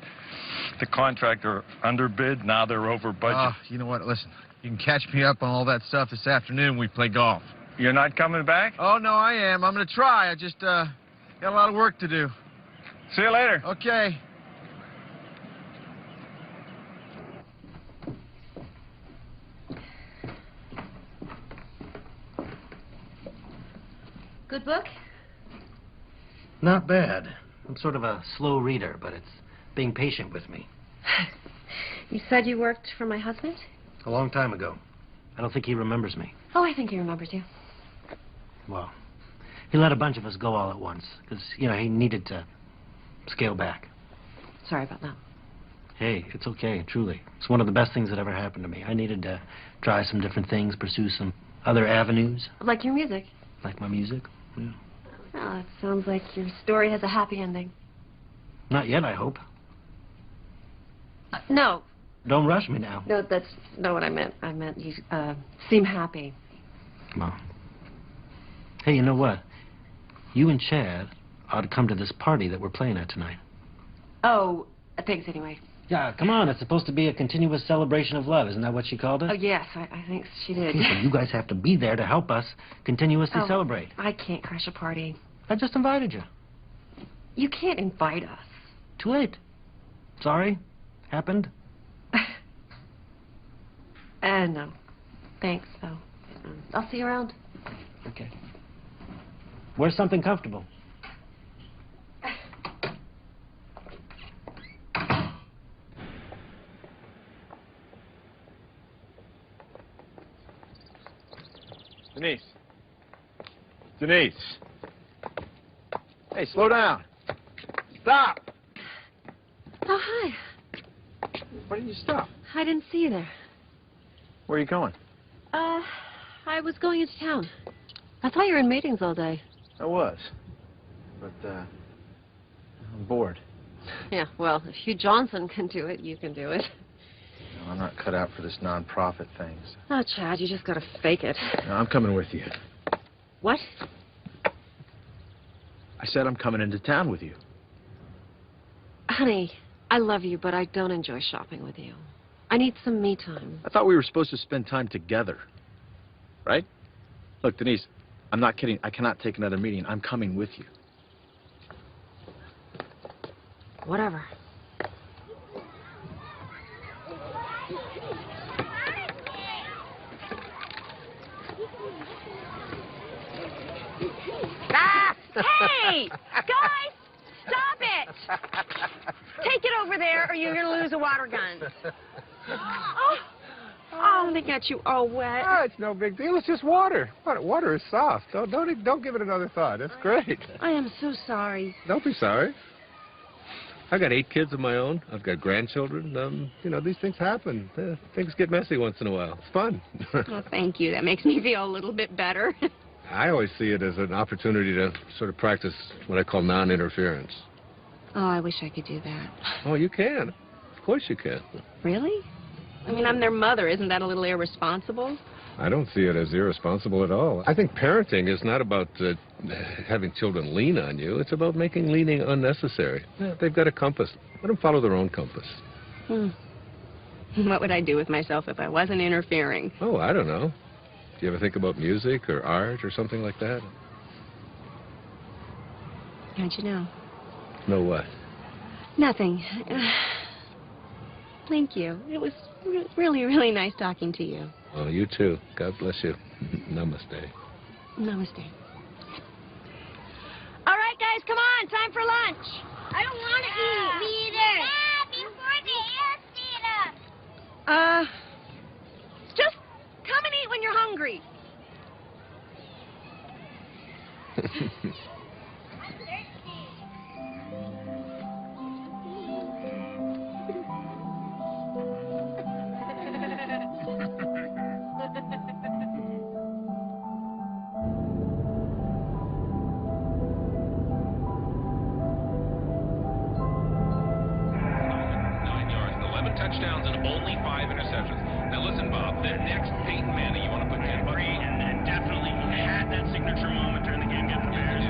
The contractor underbid, now they're over budget. Oh, you know what? Listen, you can catch me up on all that stuff this afternoon when we play golf. You're not coming back? Oh, no, I am. I'm going to try. I just got a lot of work to do. See you later. Okay. good book? Not bad. I'm sort of a slow reader, but it's being patient with me. You said you worked for my husband? A long time ago. I don't think he remembers me. Oh, I think he remembers you. Well, he let a bunch of us go all at once, because, you know, he needed to scale back. Sorry about that. Hey, it's okay, truly. It's one of the best things that ever happened to me. I needed to try some different things, pursue some other avenues. Like your music. Like my music? Yeah. Well, it sounds like your story has a happy ending. Not yet, I hope. No. Don't rush me now. No, that's not what I meant. I meant you seem happy. Well. Hey, you know what? You and Chad ought to come to this party that we're playing at tonight. Oh, thanks anyway. Yeah, come on. It's supposed to be a continuous celebration of love. Isn't that what she called it? Oh, yes, I think she did. Okay, so you guys have to be there to help us continuously celebrate. I can't crash a party. I just invited you. You can't invite us. Too late. Sorry. Happened. No. Thanks, though. I'll see you around. Okay. Wear something comfortable. Denise. Denise. Hey, slow down. Stop! Oh, hi. Why didn't you stop? I didn't see you there. Where are you going? I was going into town. I thought you were in meetings all day. I was. But, I'm bored. Yeah, well, if Hugh Johnson can do it, you can do it. No, I'm not cut out for this non-profit thing. So. Oh, Chad, you just gotta fake it. No, I'm coming with you. What? I said I'm coming into town with you. Honey, I love you, but I don't enjoy shopping with you. I need some me time. I thought we were supposed to spend time together. right? Look, Denise, I'm not kidding. I cannot take another meeting. I'm coming with you. Whatever. Hey! Guys! Stop it! Take it over there or you're going to lose a water gun. Oh, they got you all wet. Oh, it's no big deal. It's just water. Water is soft. Don't give it another thought. It's great. I am so sorry. Don't be sorry. I got 8 kids of my own. I've got grandchildren. You know, these things happen. Things get messy once in a while. It's fun. Well, thank you. That makes me feel a little bit better. I always see it as an opportunity to sort of practice what I call non-interference. Oh, I wish I could do that. Oh, you can. Of course you can. Really? I mean, I'm their mother. Isn't that a little irresponsible? I don't see it as irresponsible at all. I think parenting is not about having children lean on you. It's about making leaning unnecessary. Yeah, they've got a compass. Let them follow their own compass. What would I do with myself if I wasn't interfering? Oh, I don't know. Do you ever think about music or art or something like that? How'd you know? Know what? Nothing. Thank you. It was really, really nice talking to you. Oh, you too. God bless you. Namaste. Namaste. All right, guys, come on. Time for lunch. I don't want to eat. Me either. Before the air just come and eat when you're hungry. Touchdowns and only 5 interceptions. Now listen, Bob, the next Peyton Manning you want to put in. Agreed, and definitely had that signature moment during the game against the Bears.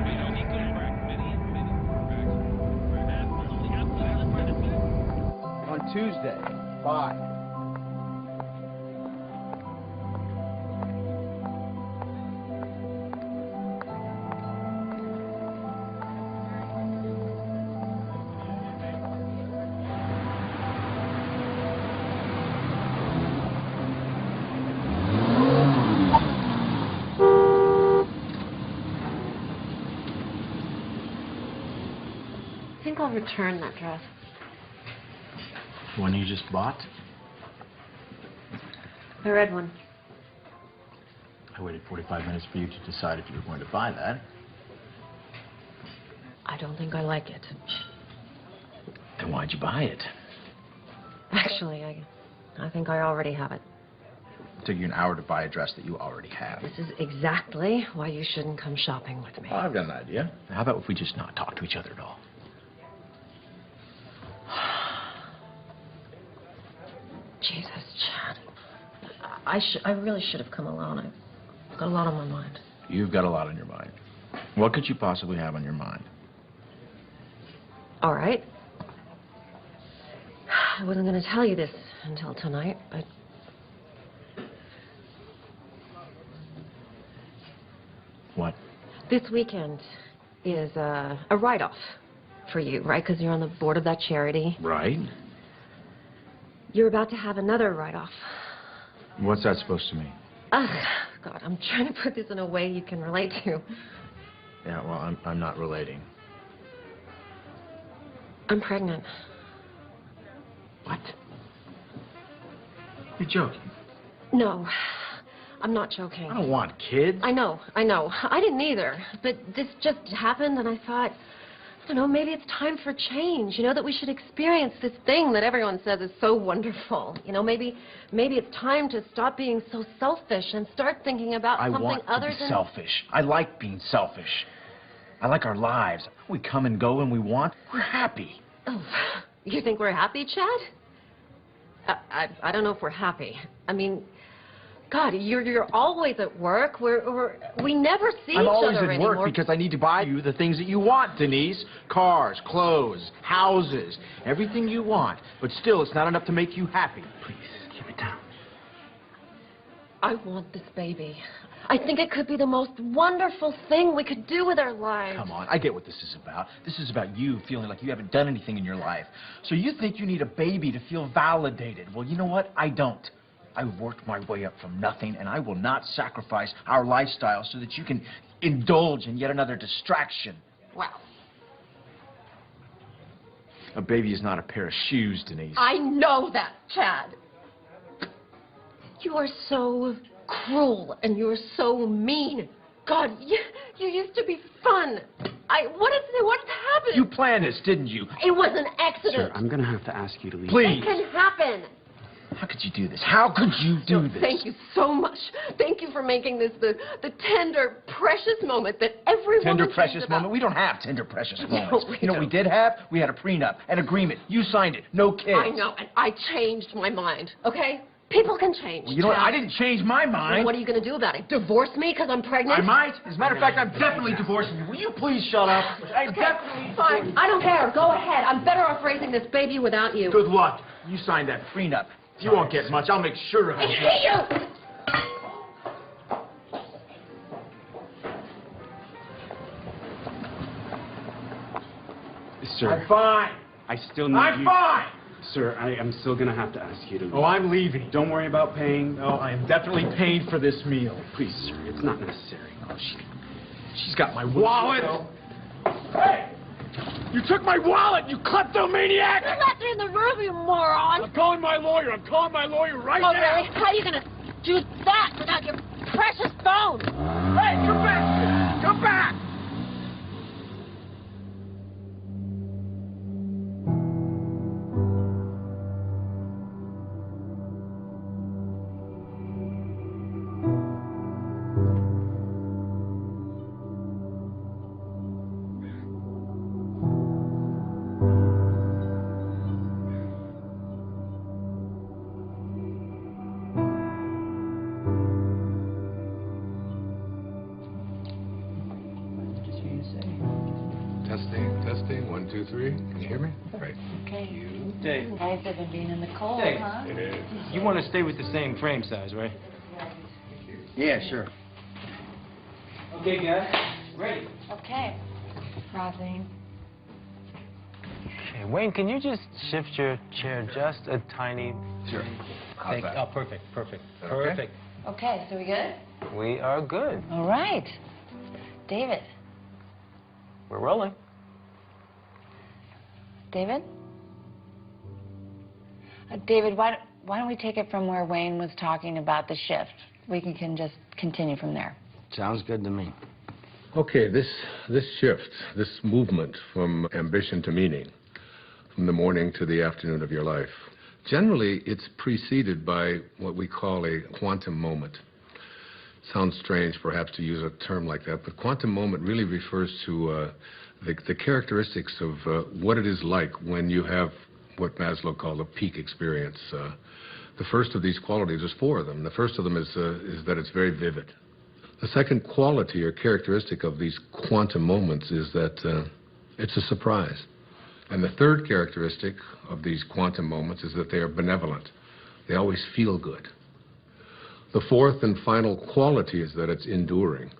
On Tuesday, 5. I think I'll return that dress. One you just bought? The red one. I waited 45 minutes for you to decide if you were going to buy that. I don't think I like it. Then why'd you buy it? Actually, I think I already have it. It took you an hour to buy a dress that you already have. This is exactly why you shouldn't come shopping with me. Well, I've got an idea. How about if we just not talk to each other at all? Jesus, Chad. I really should have come alone. I've got a lot on my mind. You've got a lot on your mind. What could you possibly have on your mind? All right. I wasn't going to tell you this until tonight, but... What? This weekend is a write-off for you, right? Because you're on the board of that charity. Right. You're about to have another write-off. What's that supposed to mean? Ugh, God, I'm trying to put this in a way you can relate to. Yeah, well, I'm not relating. I'm pregnant. What? You're joking. No, I'm not joking. I don't want kids. I know. I didn't either. But this just happened, and I thought, I don't know, maybe it's time for change. You know, that we should experience this thing that everyone says is so wonderful. You know, maybe it's time to stop being so selfish and start thinking about something other than... I want to be selfish. I like being selfish. I like our lives. We come and go when we want. We're happy. Oh, you think we're happy, Chad? I don't know if we're happy. I mean, God, you're always at work. We never see each other anymore. I'm always at work because I need to buy you the things that you want, Denise. Cars, clothes, houses, everything you want. But still, it's not enough to make you happy. Please, keep it down. I want this baby. I think it could be the most wonderful thing we could do with our lives. Come on, I get what this is about. This is about you feeling like you haven't done anything in your life. So you think you need a baby to feel validated. Well, you know what? I don't. I worked my way up from nothing, and I will not sacrifice our lifestyle so that you can indulge in yet another distraction. Wow. A baby is not a pair of shoes, Denise. I know that, Chad. You are so cruel, and you're so mean. God, you used to be fun. What happened? You planned this, didn't you? It was an accident. Sir, I'm going to have to ask you to leave. Please. It can happen. How could you do this? How could you do this? Thank you so much. Thank you for making this the tender, precious moment that every Tender, woman precious dreams about. moment? We don't have tender, precious No, moments. we You know what we don't. did have? We had a prenup, an agreement. You signed it. No kids. I know, and I changed my mind, okay? People can change. Well, you know what? Chad. I didn't change my mind. Well, what are you going to do about it? Divorce me because I'm pregnant? I might. As a matter of fact, I'm definitely divorcing you. Will you please shut up? I'm Okay, definitely fine. I don't care. Go ahead. I'm better off raising this baby without you. Good luck. You signed that prenup. You won't get much. I'll make sure of it. I hate you! Sir. I'm fine. I still need I'm you. fine. Sir, I am still going to have to ask you to leave. Oh, I'm leaving. Don't worry about paying. No, I am definitely paying for this meal. Please, sir, it's not necessary. Oh, she's got my wallet. Hey! You took my wallet, you kleptomaniac! You're not in the room, you moron! I'm calling my lawyer. I'm calling my lawyer right Oh, now. really? How are you going to do that without your precious phone? Hey, come back! Come back! Testing. 1, 2, 3. Can you hear me? Great. Okay. Dave. You guys have been being in the cold, Dave. huh? It is. You want to stay with the same frame size, right? Yeah, sure. Okay, guys. Ready. Okay. Crossing. Okay, Wayne, can you just shift your chair just a tiny... Sure. How's that? Oh, perfect. Okay? Perfect. Okay, so we good? We are good. All right. David. We're rolling. David? David, why don't we take it from where Wayne was talking about the shift? We can just continue from there. Sounds good to me. Okay, this shift, this movement from ambition to meaning, from the morning to the afternoon of your life, generally it's preceded by what we call a quantum moment. Sounds strange, perhaps, to use a term like that, but quantum moment really refers to the characteristics of what it is like when you have what Maslow called a peak experience. The first of these qualities, there's 4 of them. The first of them is that it's very vivid. The second quality or characteristic of these quantum moments is that it's a surprise. And the third characteristic of these quantum moments is that they are benevolent. They always feel good. The fourth and final quality is that it's enduring.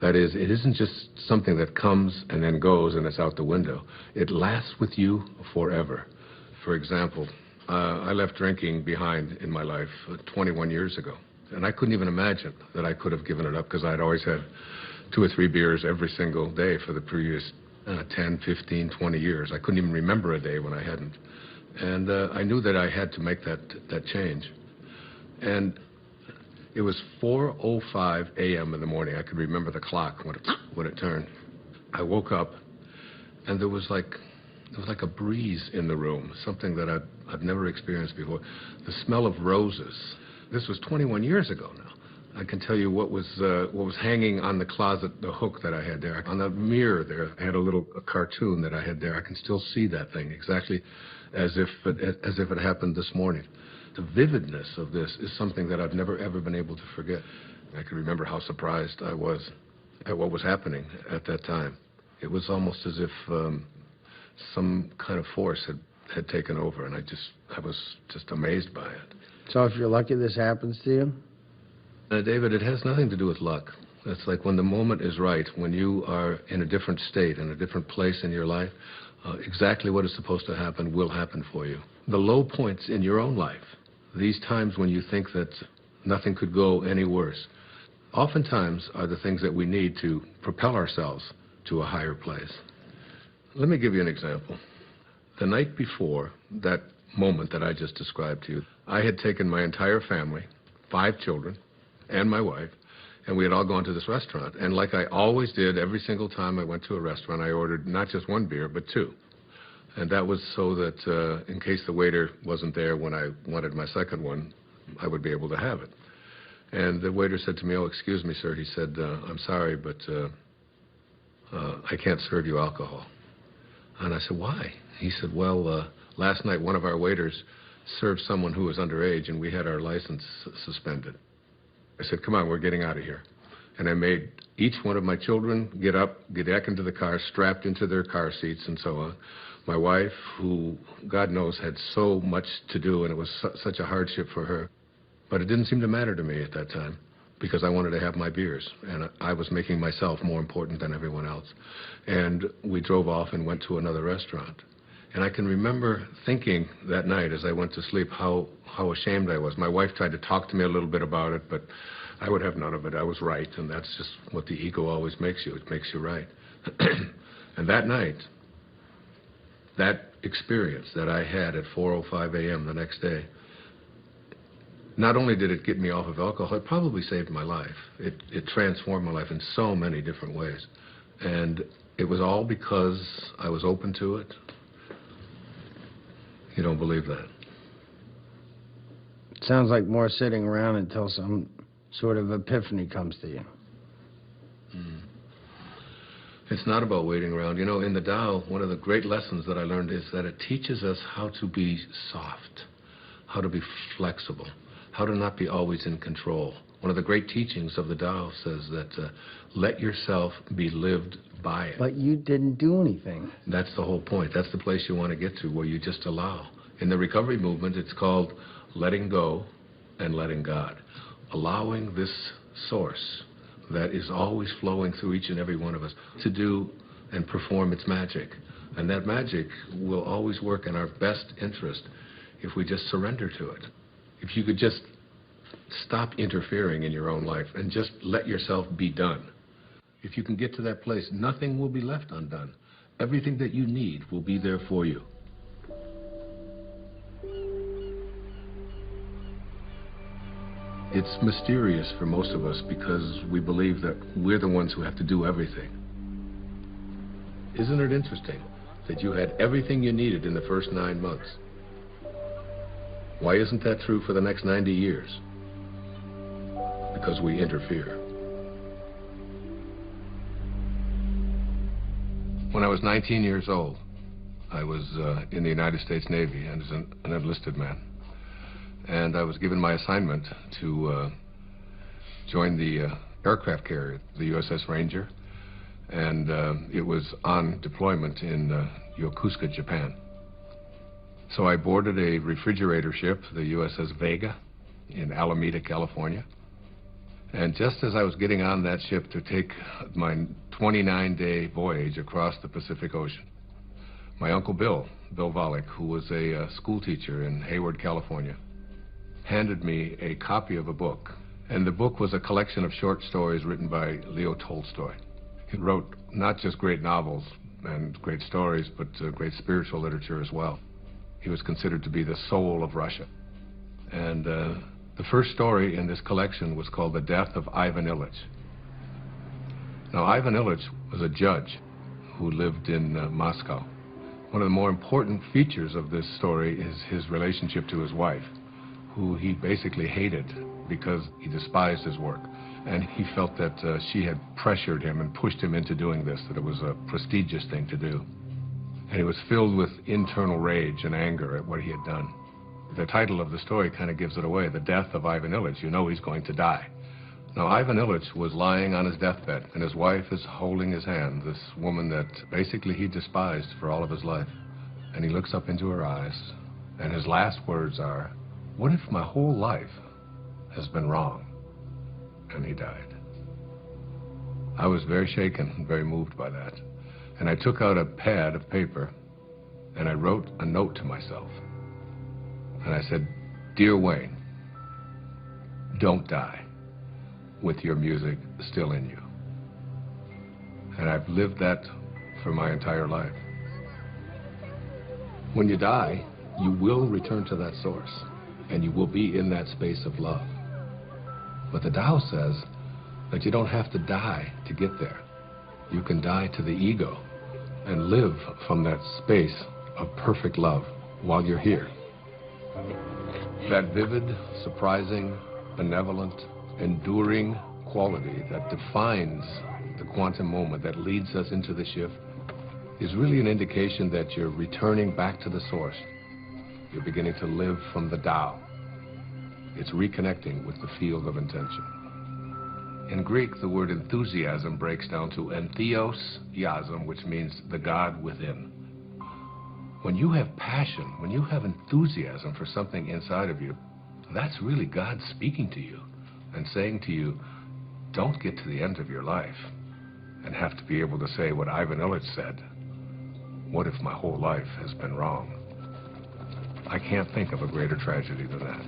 That is, it isn't just something that comes and then goes and it's out the window. It lasts with you forever. For example, I left drinking behind in my life 21 years ago. And I couldn't even imagine that I could have given it up because I'd always had 2 or 3 beers every single day for the previous 10, 15, 20 years. I couldn't even remember a day when I hadn't. And I knew that I had to make that change. And it was 4:05 a.m. in the morning. I could remember the clock when it turned. I woke up, and there was like a breeze in the room, something that I've never experienced before. The smell of roses. This was 21 years ago now. I can tell you what was hanging on the closet, the hook that I had there. On the mirror there, I had a cartoon that I had there. I can still see that thing exactly as if it happened this morning. The vividness of this is something that I've never, ever been able to forget. I can remember how surprised I was at what was happening at that time. It was almost as if some kind of force had taken over, and I was just amazed by it. So if you're lucky this happens to you, David, it has nothing to do with luck. It's like when the moment is right, when you are in a different state, in a different place in your life, exactly what is supposed to happen will happen for you. The low points in your own life, these times when you think that nothing could go any worse, oftentimes are the things that we need to propel ourselves to a higher place. Let me give you an example. The night before that moment that I just described to you, I had taken my entire family, 5 children, and my wife, and we had all gone to this restaurant. And like I always did, every single time I went to a restaurant, I ordered not just 1 beer, but 2. And that was so that in case the waiter wasn't there when I wanted my second one, I would be able to have it. And the waiter said to me, "Oh, excuse me, sir." He said, "I'm sorry, but I can't serve you alcohol." And I said, "Why?" He said, "Well, last night one of our waiters served someone who was underage, and we had our license suspended." I said, "Come on, we're getting out of here." And I made each one of my children get up, get back into the car, strapped into their car seats and so on. My wife, who, God knows, had so much to do, and it was such a hardship for her. But it didn't seem to matter to me at that time, because I wanted to have my beers, and I was making myself more important than everyone else. And we drove off and went to another restaurant. And I can remember thinking that night as I went to sleep how ashamed I was. My wife tried to talk to me a little bit about it, but I would have none of it. I was right, and that's just what the ego always makes you. It makes you right. And that night, that experience that I had at 4:05 a.m. the next day, not only did it get me off of alcohol, it probably saved my life. It transformed my life in so many different ways. And it was all because I was open to it. You don't believe that? Sounds like more sitting around until some sort of epiphany comes to you. It's not about waiting around. You know, in the Tao, one of the great lessons that I learned is that it teaches us how to be soft, how to be flexible, how to not be always in control. One of the great teachings of the Tao says that let yourself be lived by it. But you didn't do anything. That's the whole point. That's the place you want to get to, where you just allow. In the recovery movement, it's called letting go and letting God. Allowing this source that is always flowing through each and every one of us to do and perform its magic. And that magic will always work in our best interest if we just surrender to it. If you could just stop interfering in your own life and just let yourself be done. If you can get to that place, nothing will be left undone. Everything that you need will be there for you. It's mysterious for most of us because we believe that we're the ones who have to do everything. Isn't it interesting that you had everything you needed in the first 9 months? Why isn't that true for the next 90 years? Because we interfere. When I was 19 years old, I was in the United States Navy and as an enlisted man. And I was given my assignment to join the aircraft carrier, the USS Ranger. And it was on deployment in Yokosuka, Japan. So I boarded a refrigerator ship, the USS Vega, in Alameda, California. And just as I was getting on that ship to take my 29-day voyage across the Pacific Ocean, my Uncle Bill Volek, who was a school teacher in Hayward, California, handed me a copy of a book. And the book was a collection of short stories written by Leo Tolstoy. He wrote not just great novels and great stories, but great spiritual literature as well. He was considered to be the soul of Russia. And the first story in this collection was called The Death of Ivan Ilyich. Now, Ivan Ilyich was a judge who lived in Moscow. One of the more important features of this story is his relationship to his wife, who he basically hated because he despised his work. And he felt that she had pressured him and pushed him into doing this, that it was a prestigious thing to do. And he was filled with internal rage and anger at what he had done. The title of the story kind of gives it away, The Death of Ivan Ilyich. You know he's going to die. Now, Ivan Ilyich was lying on his deathbed, and his wife is holding his hand, this woman that basically he despised for all of his life. And he looks up into her eyes, and his last words are, "What if my whole life has been wrong? and he died. I was very shaken and very moved by that. And I took out a pad of paper and I wrote a note to myself. And I said, "Dear Wayne, don't die with your music still in you." And I've lived that for my entire life. When you die, you will return to that source, and you will be in that space of love. But the Tao says that you don't have to die to get there. You can die to the ego and live from that space of perfect love while you're here. That vivid, surprising, benevolent, enduring quality that defines the quantum moment that leads us into the shift is really an indication that you're returning back to the source. You're beginning to live from the Tao. It's reconnecting with the field of intention. In Greek, the word enthusiasm breaks down to entheos-iasm, which means the God within. When you have passion, when you have enthusiasm for something inside of you, that's really God speaking to you and saying to you, don't get to the end of your life and have to be able to say what Ivan Illich said, what if my whole life has been wrong? I can't think of a greater tragedy than that.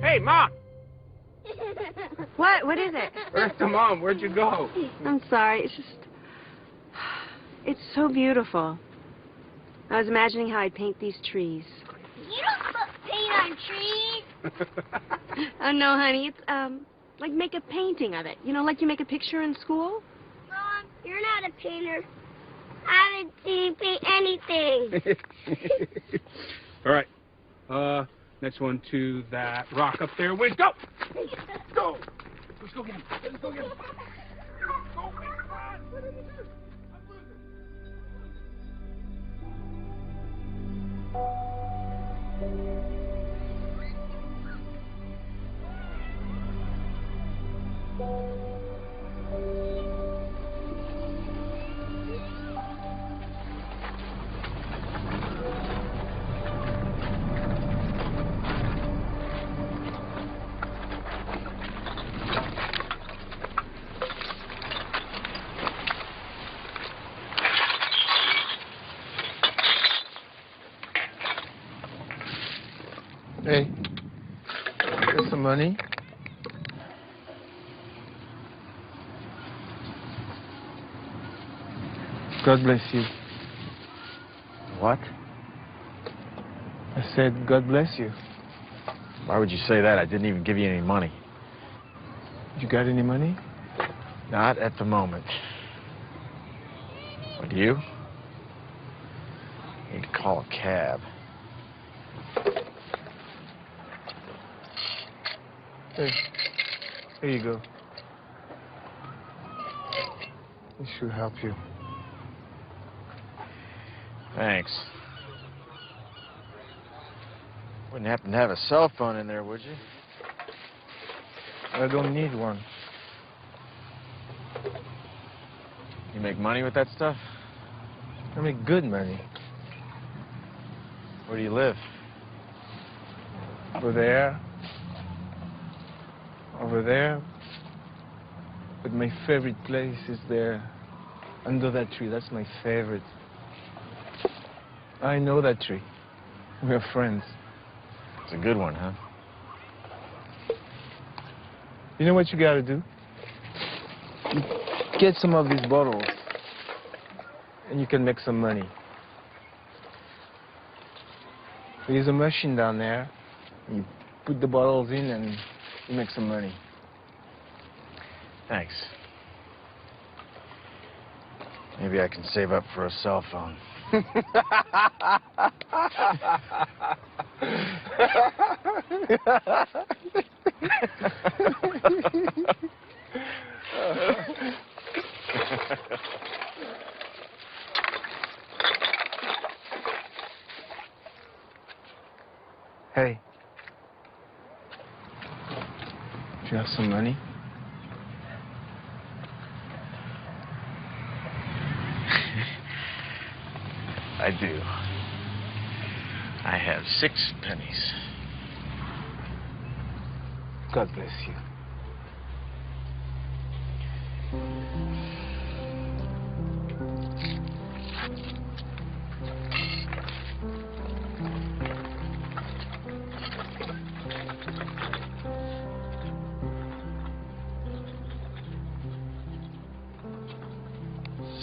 Hey, Mom! What is it? Where's the mom? Where'd you go? I'm sorry. It's just... It's so beautiful. I was imagining how I'd paint these trees. You don't put paint on trees. Oh, no, honey. It's, like make a painting of it. You know, like you make a picture in school? Mom, you're not a painter. I haven't seen you paint anything. All right. Next one to that rock up there. Wait, go! Let's go! Let's go get him. Let's go get him. Go, come on! What did you do? Hey, here's some money. God bless you. What? I said, God bless you. Why would you say that? I didn't even give you any money. You got any money? Not at the moment. But you? Need to call a cab. Hey, here you go. It should help you. Thanks. Wouldn't happen to have a cell phone in there, would you? I don't need one. You make money with that stuff? I make good money. Where do you live? Over there. Over there. But my favorite place is there. Under that tree. That's my favorite. I know that tree. We're friends. It's a good one, huh? You know what you gotta do? You get some of these bottles, and you can make some money. There's a machine down there. You put the bottles in, and you make some money. Thanks. Maybe I can save up for a cell phone. Hey. Do you have some money? I do. I have 6 pennies. God bless you.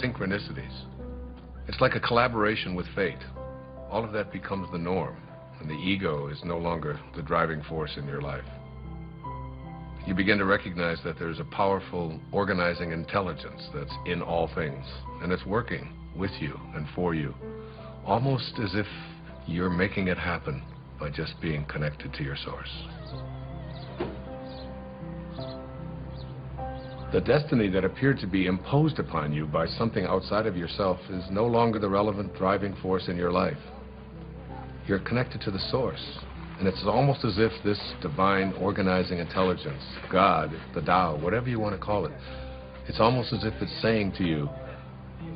Synchronicities. It's like a collaboration with fate. All of that becomes the norm, and the ego is no longer the driving force in your life. You begin to recognize that there's a powerful organizing intelligence that's in all things, and it's working with you and for you, almost as if you're making it happen by just being connected to your source. The destiny that appeared to be imposed upon you by something outside of yourself is no longer the relevant driving force in your life. You're connected to the source, and it's almost as if this divine organizing intelligence, God, the Tao, whatever you want to call it, it's almost as if it's saying to you,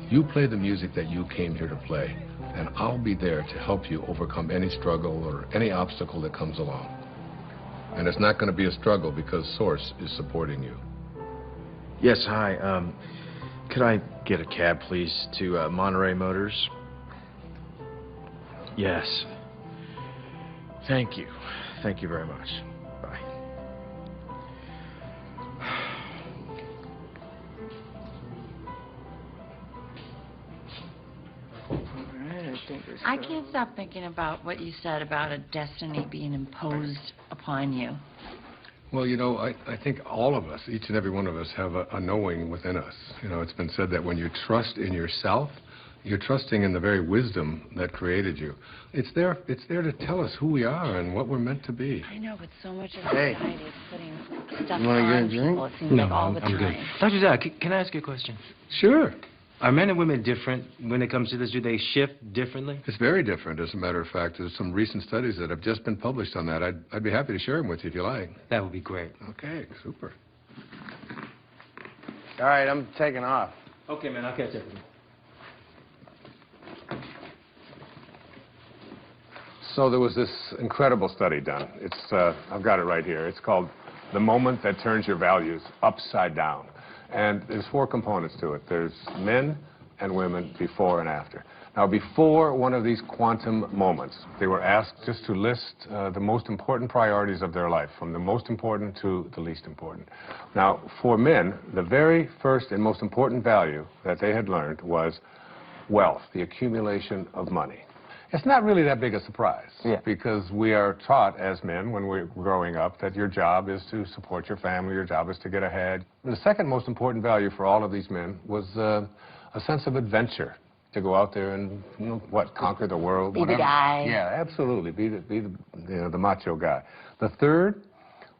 you play the music that you came here to play, and I'll be there to help you overcome any struggle or any obstacle that comes along. And it's not going to be a struggle because Source is supporting you. Yes, hi. Could I get a cab, please, to Monterey Motors? Yes. Thank you. Thank you very much. Bye. I can't stop thinking about what you said about a destiny being imposed upon you. Well, you know, I think all of us, each and every one of us, have a knowing within us. You know, it's been said that when you trust in yourself, you're trusting in the very wisdom that created you. It's there to tell us who we are and what we're meant to be. I know, but so much of Hey. society is putting stuff You wanna get a on drink? people. It seems No, like all the I'm good. time. Dr. Dyer, can I ask you a question? Sure. Are men and women different when it comes to this? Do they shift differently? It's very different, as a matter of fact. There's some recent studies that have just been published on that. I'd be happy to share them with you if you like. That would be great. Okay, super. All right, I'm taking off. Okay, man, I'll catch up with you. So there was this incredible study done. I've got it right here. It's called The Moment That Turns Your Values Upside Down. And there's 4 components to it. There's men and women before and after. Now, before one of these quantum moments, they were asked just to list the most important priorities of their life, from the most important to the least important. Now, for men, the very first and most important value that they had learned was wealth, the accumulation of money. It's not really that big a surprise, because we are taught as men when we're growing up that your job is to support your family, your job is to get ahead. The second most important value for all of these men was a sense of adventure, to go out there and, you know, conquer the world. Be the guy. Yeah, absolutely, be the macho guy. The third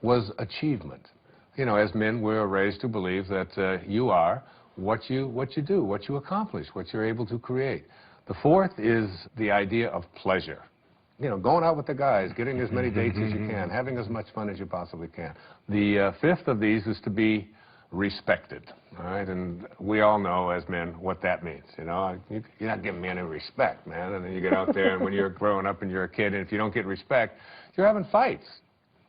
was achievement. You know, as men, we're raised to believe that you are what you do, what you accomplish, what you're able to create. The fourth is the idea of pleasure. You know, going out with the guys, getting as many dates as you can, having as much fun as you possibly can. The fifth of these is to be respected, all right? And we all know as men what that means, you know? You're not giving me any respect, man. And then you get out there, and when you're growing up and you're a kid, and if you don't get respect, you're having fights.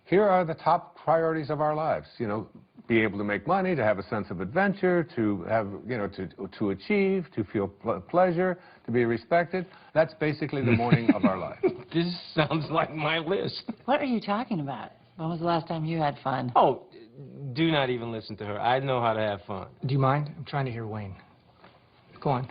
Here are the top priorities of our lives, you know, be able to make money, to have a sense of adventure, to have, you know, to achieve, to feel pleasure, to be respected. That's basically the morning of our life. This sounds like my list. What are you talking about? When was the last time you had fun? Oh, do not even listen to her. I know how to have fun. Do you mind? I'm trying to hear Wayne. Go on.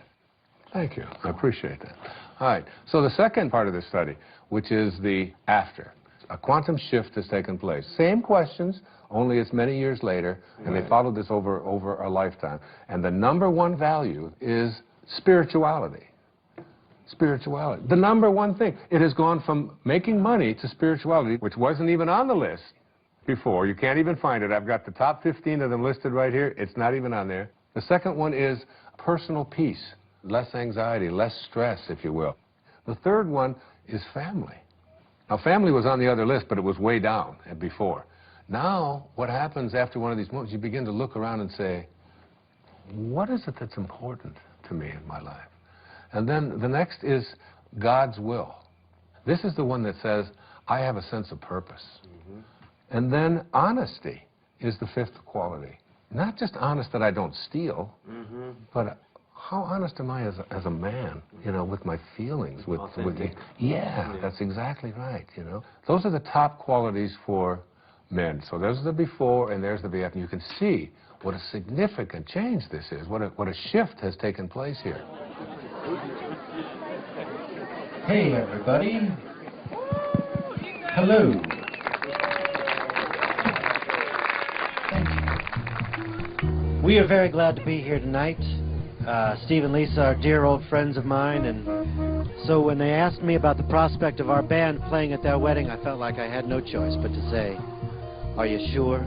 Thank you. I appreciate that. All right. So the second part of the study, which is the after. A quantum shift has taken place. Same questions, only as many years later, and they followed this over a lifetime. And the number one value is spirituality. Spirituality. The number one thing. It has gone from making money to spirituality, which wasn't even on the list before. You can't even find it. I've got the top 15 of them listed right here. It's not even on there. The second one is personal peace, less anxiety, less stress, if you will. The third one is family. Now, family was on the other list, but it was way down before. Now, what happens after one of these moments, you begin to look around and say, what is it that's important to me in my life? And then the next is God's will. This is the one that says, I have a sense of purpose. And then honesty is the fifth quality. Not just honest that I don't steal, but how honest am I as a man, you know, with my feelings, with the, yeah, that's exactly right, you know. Those are the top qualities for men. So there's the before and there's the after. You can see what a significant change this is, what a shift has taken place here. Hey, everybody. Hello. We are very glad to be here tonight. Steve and Lisa are dear old friends of mine, and so when they asked me about the prospect of our band playing at their wedding, I felt like I had no choice but to say, are you sure?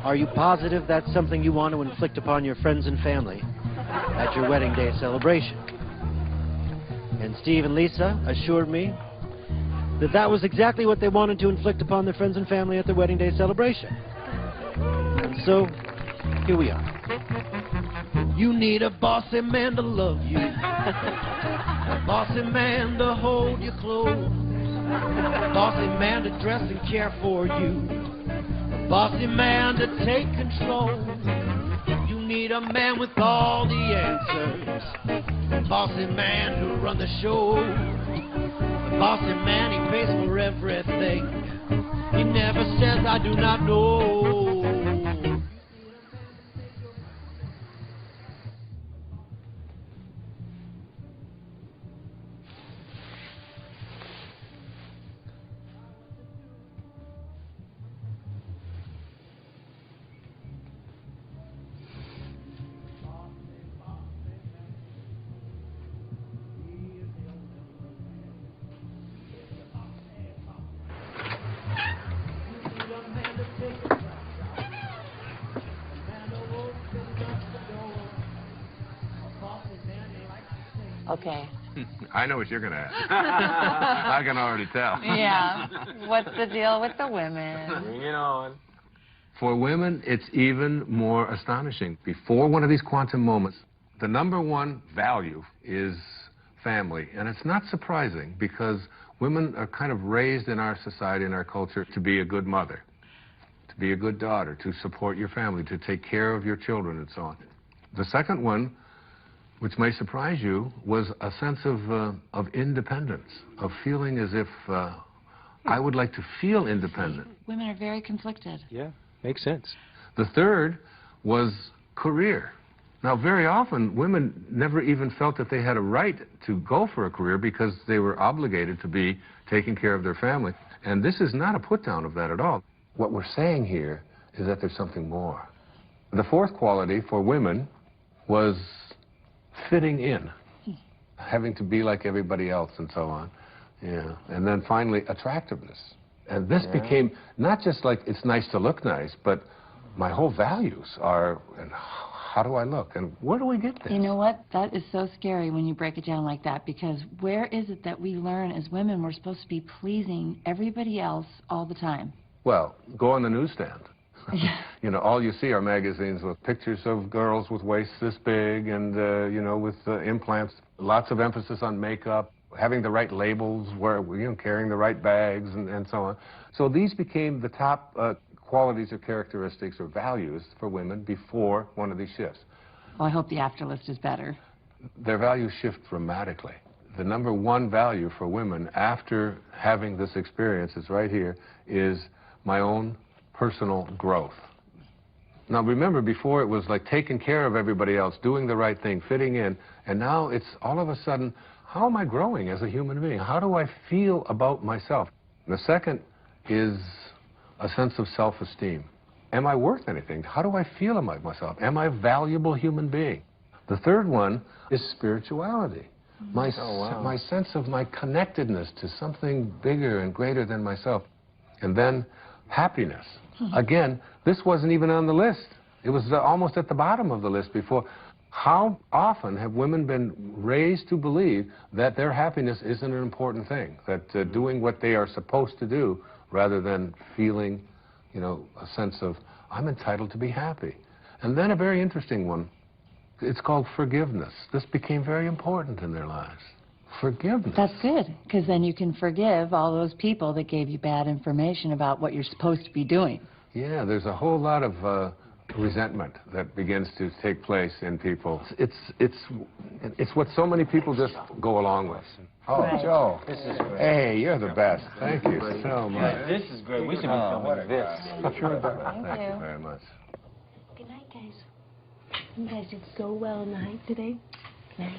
Are you positive that's something you want to inflict upon your friends and family at your wedding day celebration? And Steve and Lisa assured me that that was exactly what they wanted to inflict upon their friends and family at their wedding day celebration. And so, here we are. You need a bossy man to love you, a bossy man to hold you close, a bossy man to dress and care for you, a bossy man to take control. You need a man with all the answers, a bossy man to run the show, a bossy man, he pays for everything, he never says I do not know. Okay. I know what you're going to ask. I can already tell. Yeah. What's the deal with the women? Bring it on. For women, it's even more astonishing. Before one of these quantum moments, the number one value is family. And it's not surprising because women are kind of raised in our society, in our culture, to be a good mother, to be a good daughter, to support your family, to take care of your children, and so on. The second one, which may surprise you, was a sense of independence, of feeling as if I would like to feel independent. Women are very conflicted. Yeah, makes sense. The third was career. Now, very often, women never even felt that they had a right to go for a career because they were obligated to be taking care of their family. And this is not a put-down of that at all. What we're saying here is that there's something more. The fourth quality for women was fitting in, having to be like everybody else and so on. Yeah. And then finally, attractiveness. And this became not just like it's nice to look nice, but my whole values are, and how do I look, and where do we get this? You know what? That is so scary when you break it down like that, because where is it that we learn as women we're supposed to be pleasing everybody else all the time? Well, go on the newsstand. You know, all you see are magazines with pictures of girls with waists this big and, you know, with implants, lots of emphasis on makeup, having the right labels, carrying the right bags, and so on. So these became the top qualities or characteristics or values for women before one of these shifts. Well, I hope the after list is better. Their values shift dramatically. The number one value for women after having this experience is right here, is my own personal growth. Now remember, before it was like taking care of everybody else, doing the right thing, fitting in, and now it's all of a sudden, how am I growing as a human being? How do I feel about myself? And the second is a sense of self-esteem. Am I worth anything? How do I feel about myself? Am I a valuable human being? The third one is spirituality. My sense of my connectedness to something bigger and greater than myself. And then happiness. Again, this wasn't even on the list. It was almost at the bottom of the list before. How often have women been raised to believe that their happiness isn't an important thing, that doing what they are supposed to do rather than feeling, you know, a sense of, I'm entitled to be happy. And then a very interesting one, it's called forgiveness. This became very important in their lives. Forgiveness. That's good, because then you can forgive all those people that gave you bad information about what you're supposed to be doing. Yeah, there's a whole lot of resentment that begins to take place in people. It's what so many people just go along with. Oh, right. Joe. This is great. Hey, you're the best. Thank you so much. Yeah, this is great. We should be filming this. Thank you very much. Good night, guys. You guys did so well in the hike today. Good night.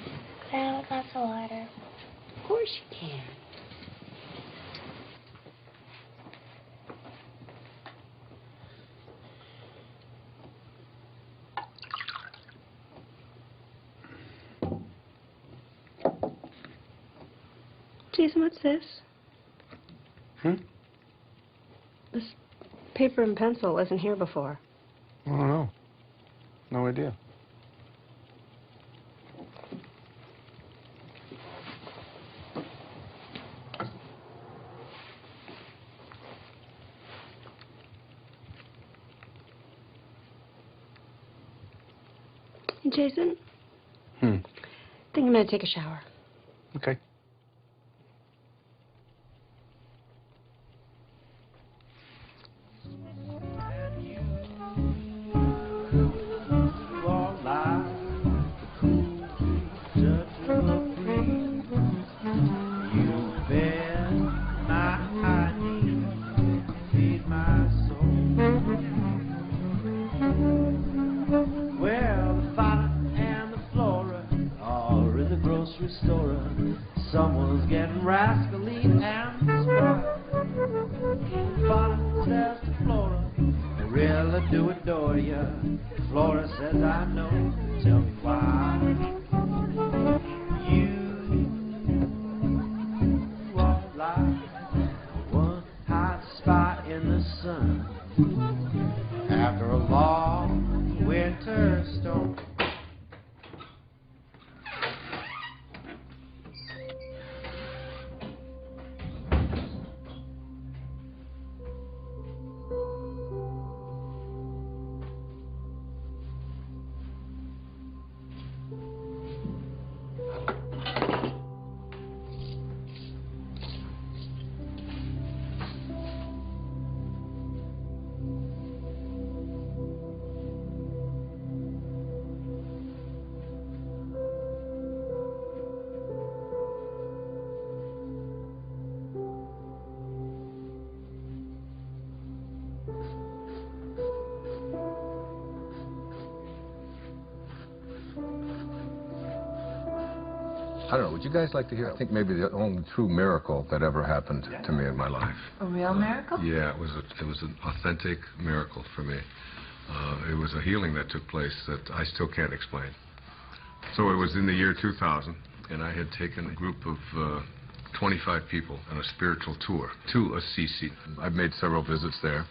Can I have a glass of water? Of course you can. Jason, what's this? This paper and pencil wasn't here before. I don't know. No idea. Hey, Jason? I think I'm going to take a shower. Okay. Someone's getting rascally and spry. Fauna says to Flora, I really do adore ya. Flora says, I know, tell me why. You are like one hot spot in the sun after a long winter storm. I don't know, would you guys like to hear, I think maybe the only true miracle that ever happened to me in my life. A real miracle? Yeah, it was an authentic miracle for me. It was a healing that took place that I still can't explain. So it was in the year 2000, and I had taken a group of 25 people on a spiritual tour to Assisi. I've made several visits there.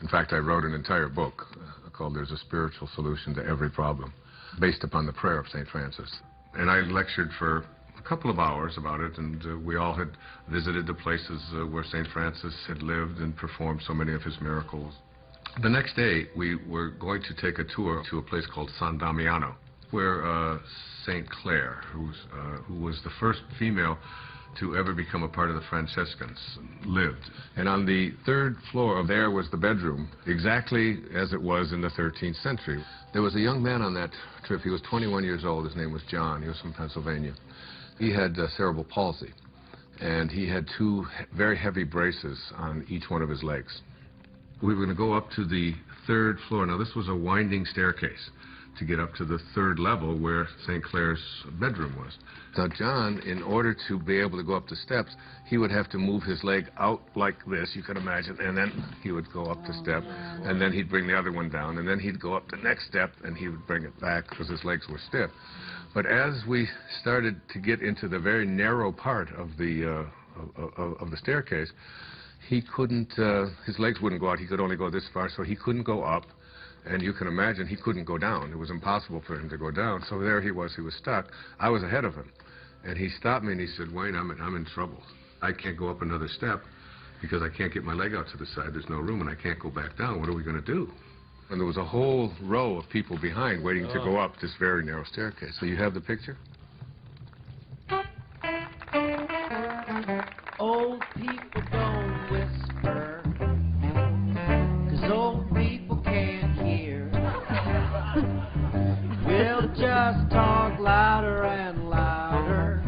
In fact, I wrote an entire book called There's a Spiritual Solution to Every Problem, based upon the prayer of St. Francis. And I lectured for a couple of hours about it, and we all had visited the places where St. Francis had lived and performed so many of his miracles. The next day, we were going to take a tour to a place called San Damiano, where St. Clare, who was the first female to ever become a part of the Franciscans, lived. And on the third floor of there was the bedroom, exactly as it was in the 13th century. There was a young man on that trip. He was 21 years old. His name was John. He was from Pennsylvania. He had cerebral palsy, and he had 2 very heavy braces on each one of his legs. We were going to go up to the 3rd floor. Now, this was a winding staircase to get up to the 3rd level where St. Clare's bedroom was. Now, John, in order to be able to go up the steps, he would have to move his leg out like this, you can imagine, and then he would go up the step, and then he'd bring the other one down, and then he'd go up the next step, and he would bring it back because his legs were stiff. But as we started to get into the very narrow part of the staircase, he couldn't, his legs wouldn't go out. He could only go this far, so he couldn't go up. And you can imagine he couldn't go down. It was impossible for him to go down. So there he was stuck. I was ahead of him. And he stopped me and he said, "Wayne, I'm in trouble. I can't go up another step because I can't get my leg out to the side. There's no room and I can't go back down. What are we going to do?" And there was a whole row of people behind waiting to go up this very narrow staircase. So you have the picture? Old people don't whisper, 'cause old people can't hear. We'll just talk louder and louder,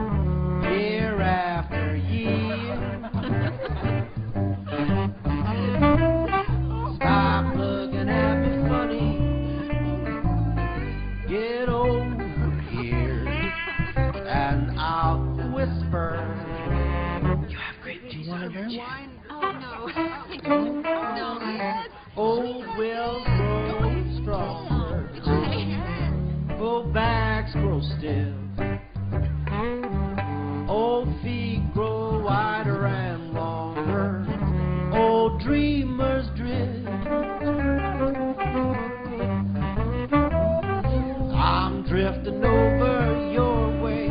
year after year. Stop looking at me funny, get over here, and I'll whisper. You have grape juice on your wine? Oh, no. No. Old wills grow stronger, old backs grow stiff, old feet grow wider and longer, old dreamers drift. I'm drifting over your way.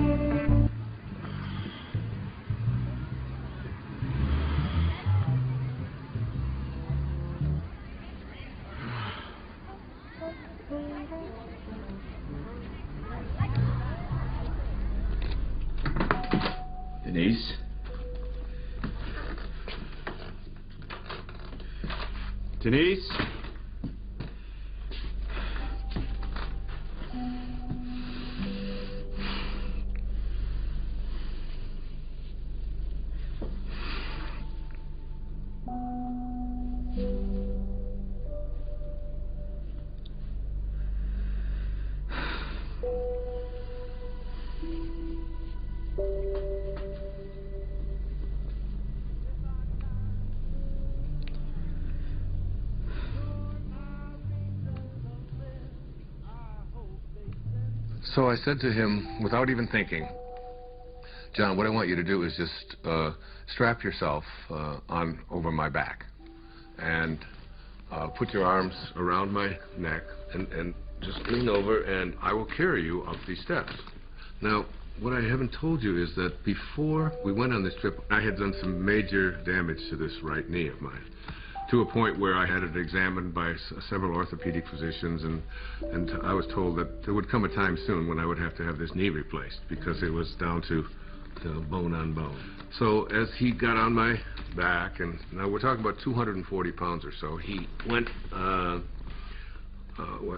Denise? Denise? So I said to him, without even thinking, "John, what I want you to do is just strap yourself on over my back and put your arms around my neck and just lean over, and I will carry you up these steps." Now, what I haven't told you is that before we went on this trip, I had done some major damage to this right knee of mine, to a point where I had it examined by several orthopedic physicians, and I was told that there would come a time soon when I would have to have this knee replaced because it was down to bone on bone. So as he got on my back, and now we're talking about 240 pounds or so, he went, I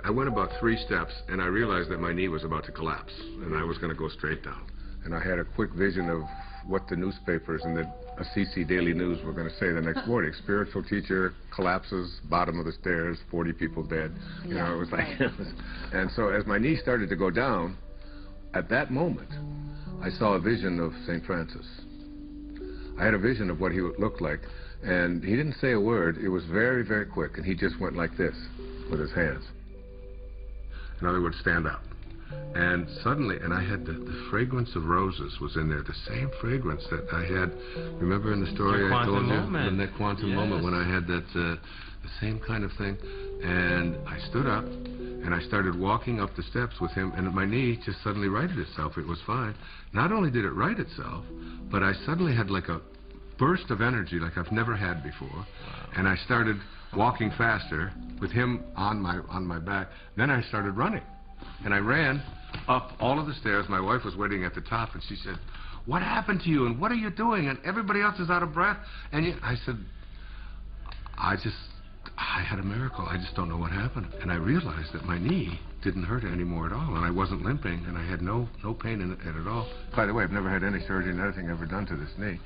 went about 3 steps, and I realized that my knee was about to collapse, and I was going to go straight down. And I had a quick vision of what the newspapers and the CC Daily News were going to say the next morning. Spiritual teacher collapses, bottom of the stairs, 40 people dead. You know, it was like... And so as my knee started to go down, at that moment, I saw a vision of St. Francis. I had a vision of what he would look like, and he didn't say a word. It was very, very quick, and he just went like this with his hands. In other words, stand up. And suddenly, and I had the fragrance of roses was in there, the same fragrance that I had, remember in the story I told you? In that quantum moment when I had that, the same kind of thing. And I stood up, and I started walking up the steps with him, and my knee just suddenly righted itself. It was fine. Not only did it right itself, but I suddenly had like a burst of energy like I've never had before. And I started walking faster with him on my back. Then I started running. And I ran up all of the stairs. My wife was waiting at the top, and she said, "What happened to you, and what are you doing? And everybody else is out of breath." And I said, I had a miracle. I just don't know what happened. And I realized that my knee didn't hurt anymore at all, and I wasn't limping, and I had no pain in it at all. By the way, I've never had any surgery, nothing ever done to this knee.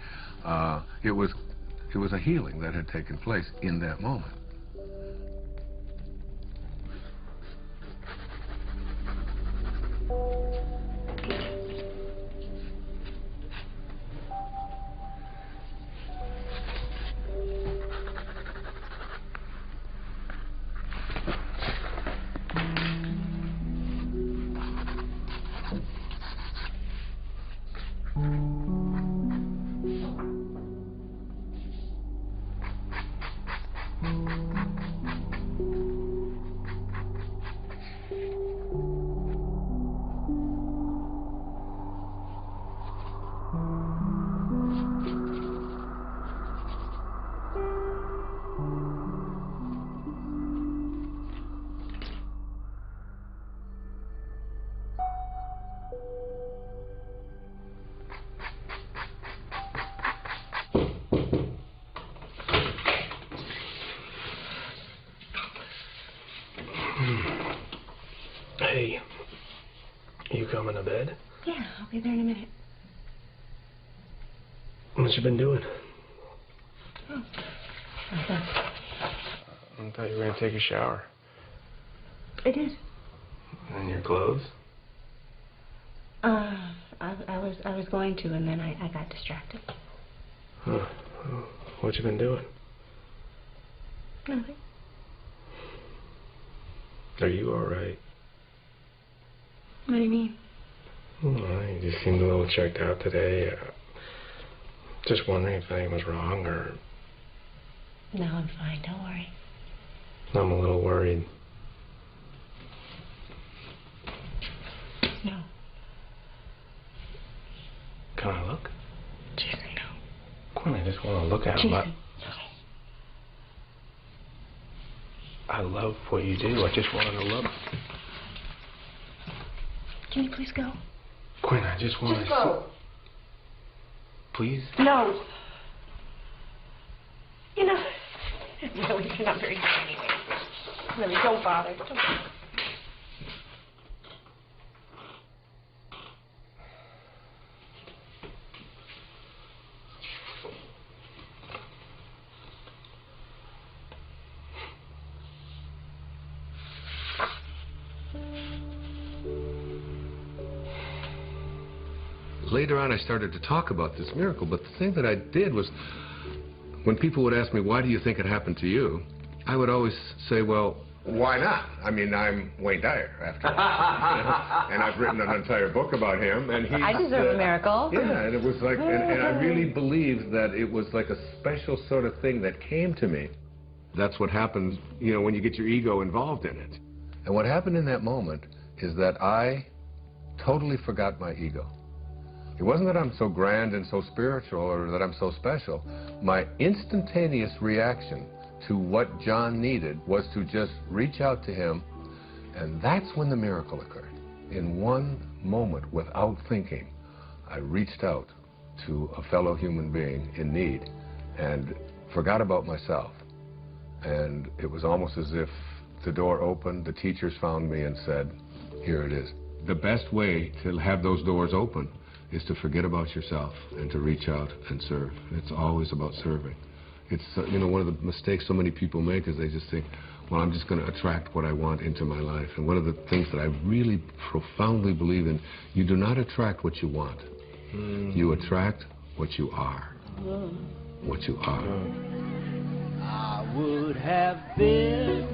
It was a healing that had taken place in that moment. Hey, you coming to bed? Yeah, I'll be there in a minute. What you been doing? Oh. I thought you were gonna take a shower. I did. And your clothes? I was going to, and then I got distracted. Huh. What you been doing? Nothing. Are you all right? What do you mean? Well, you just seemed a little checked out today. Just wondering if anything was wrong, or... No, I'm fine. Don't worry. I'm a little worried. No. Can I look? Jason, no. Quinn, I just want to look at him. Jason, I love what you do. I just wanted to look. Can you please go? Quinn, I just want to... Just go. Please? No. You know, really, you're not very good anyway. Really, don't bother. Don't bother. Later on, I started to talk about this miracle, but the thing that I did was, when people would ask me, why do you think it happened to you? I would always say, well, why not? I mean, I'm Wayne Dyer, after all. And I've written an entire book about him, and he... I deserve a miracle. Yeah, and it was like, and I really believed that it was like a special sort of thing that came to me. That's what happens, you know, when you get your ego involved in it. And what happened in that moment is that I totally forgot my ego. It wasn't that I'm so grand and so spiritual or that I'm so special. My instantaneous reaction to what John needed was to just reach out to him, and that's when the miracle occurred. In one moment, without thinking, I reached out to a fellow human being in need and forgot about myself. And it was almost as if the door opened, the teachers found me and said, here it is. The best way to have those doors open is to forget about yourself and to reach out and serve. It's always about serving. It's, you know, one of the mistakes so many people make is they just think, well, I'm just going to attract what I want into my life. And one of the things that I really profoundly believe in, you do not attract what you want. You attract what you are. What you are. I would have been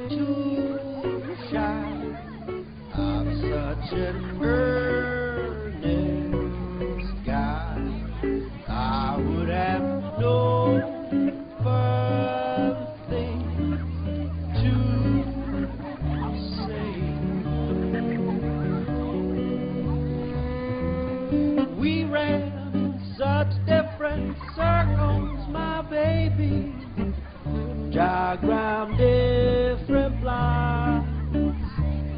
too shy. I'm such such an earnest guy, I would have no further thing to say. We ran such different circles, my baby, diagram different lines.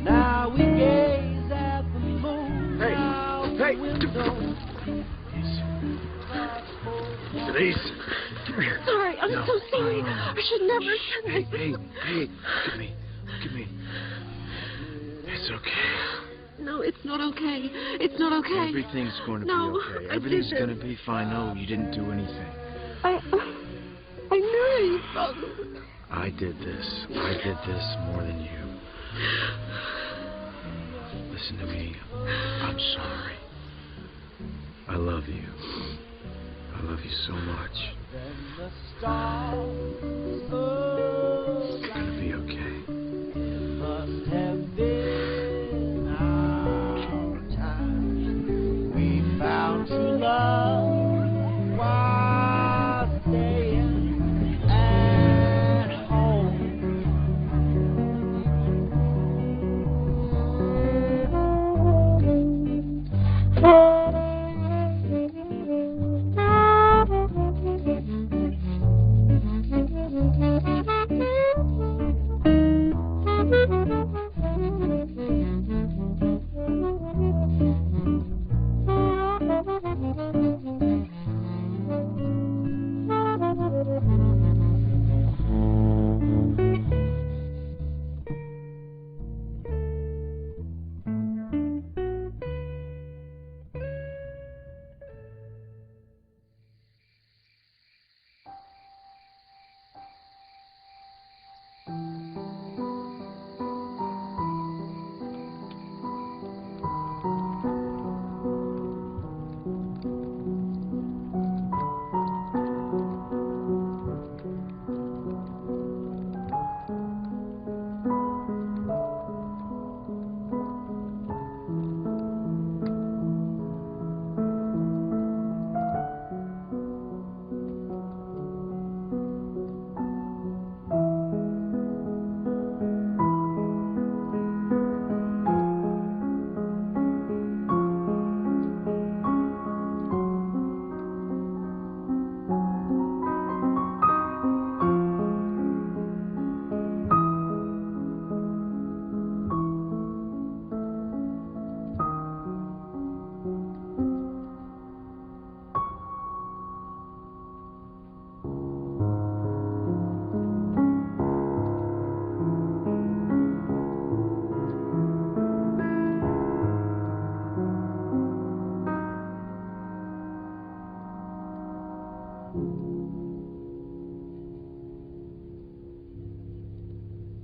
Now we gaze at the moon out the window. Denise, come here. Sorry, I'm No, so sorry. no. I should never have said Hey, this. hey, look at me. Look at me. It's okay. No, it's not okay. It's not okay. Everything's going to No, be okay. I Everything's didn't. going to be fine. No, you didn't do anything. I knew you felt. I did this. I did this more than you. Listen to me. I'm sorry. I love you. I love you so much. It's gonna be okay. Must have been our time. We found true love while staying at home.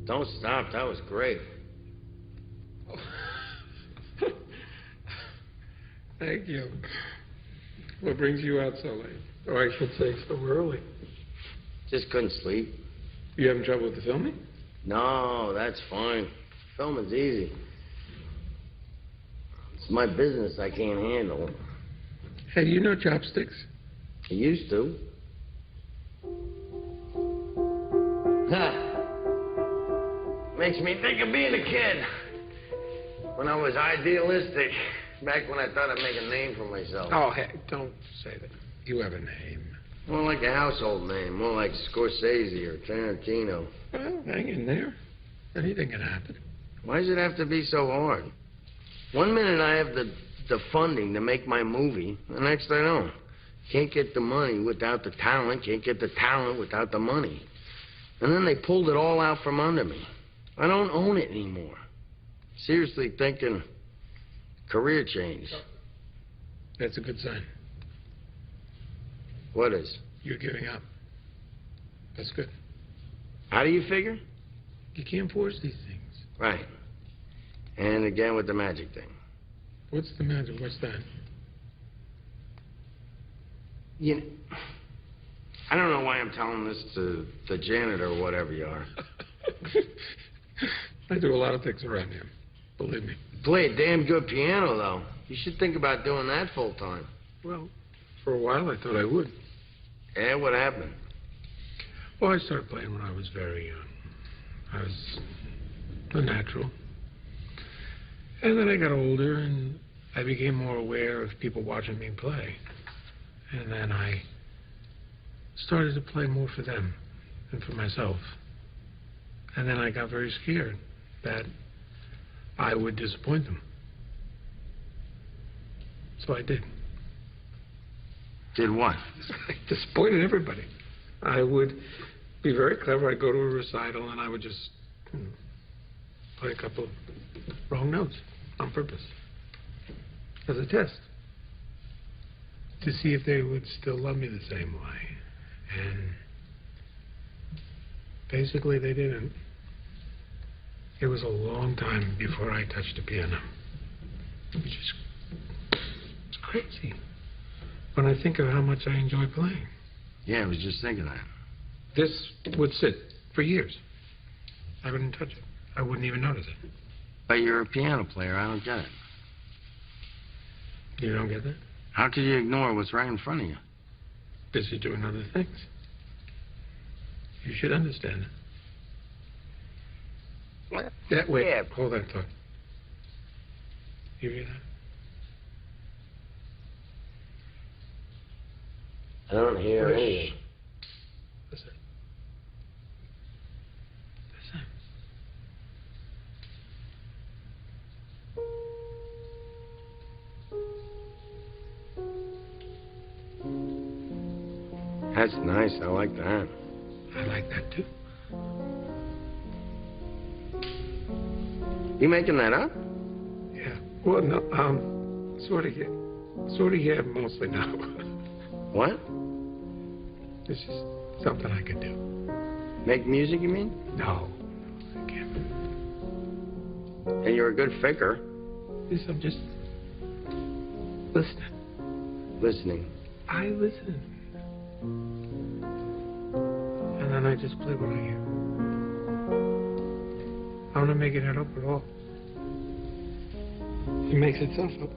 Don't stop. That was great. Thank you. What brings you out so late? Or I should say so early. Just couldn't sleep. You having trouble with the filming? No, that's fine. Filming's easy. It's my business I can't handle. Hey, do you know chopsticks? I used to. Makes me think of being a kid. When I was idealistic. Back when I thought I'd make a name for myself. Oh, hey, don't say that. You have a name. More like a household name. More like Scorsese or Tarantino. Well, hang in there. Anything can happen. Why does it have to be so hard? One minute I have the funding to make my movie. The next I don't. Can't get the money without the talent. Can't get the talent without the money. And then they pulled it all out from under me. I don't own it anymore. Seriously thinking career change. That's a good sign. What is? You're giving up. That's good. How do you figure? You can't force these things. Right. And again with the magic thing. What's the magic? What's that? I don't know why I'm telling this to the janitor or whatever you are. I do a lot of things around here. Believe me. play a damn good piano, though. You should think about doing that full time. Well, for a while I thought I would. Yeah, what happened? Well, I started playing when I was very young. I was a natural. And then I got older, and I became more aware of people watching me play. And then I started to play more for them than for myself. And then I got very scared that I would disappoint them. So I did. Did what? I disappointed everybody. I would be very clever. I'd go to a recital, and I would just play a couple wrong notes on purpose as a test to see if they would still love me the same way. And basically they didn't. It was a long time before I touched a piano, which is crazy when I think of how much I enjoy playing. Yeah, I was just thinking that. This would sit for years. I wouldn't touch it. I wouldn't even notice it. But you're a piano player. I don't get it. You don't get that? How could you ignore what's right in front of you? Busy doing other things. You should understand it. What? Yeah, wait. Yeah. Hold that thought. You hear that? I don't hear anything. Listen. Listen. That's nice. I like that. I like that too. You making that up? Yeah. Well, no, sort of, yeah, mostly no. What? This is something I could do. Make music, you mean? No, I can't. And you're a good faker. Yes, I'm just listening. Listening. I listen. And then I just play what I hear. I'm not making it up at all. It makes itself up.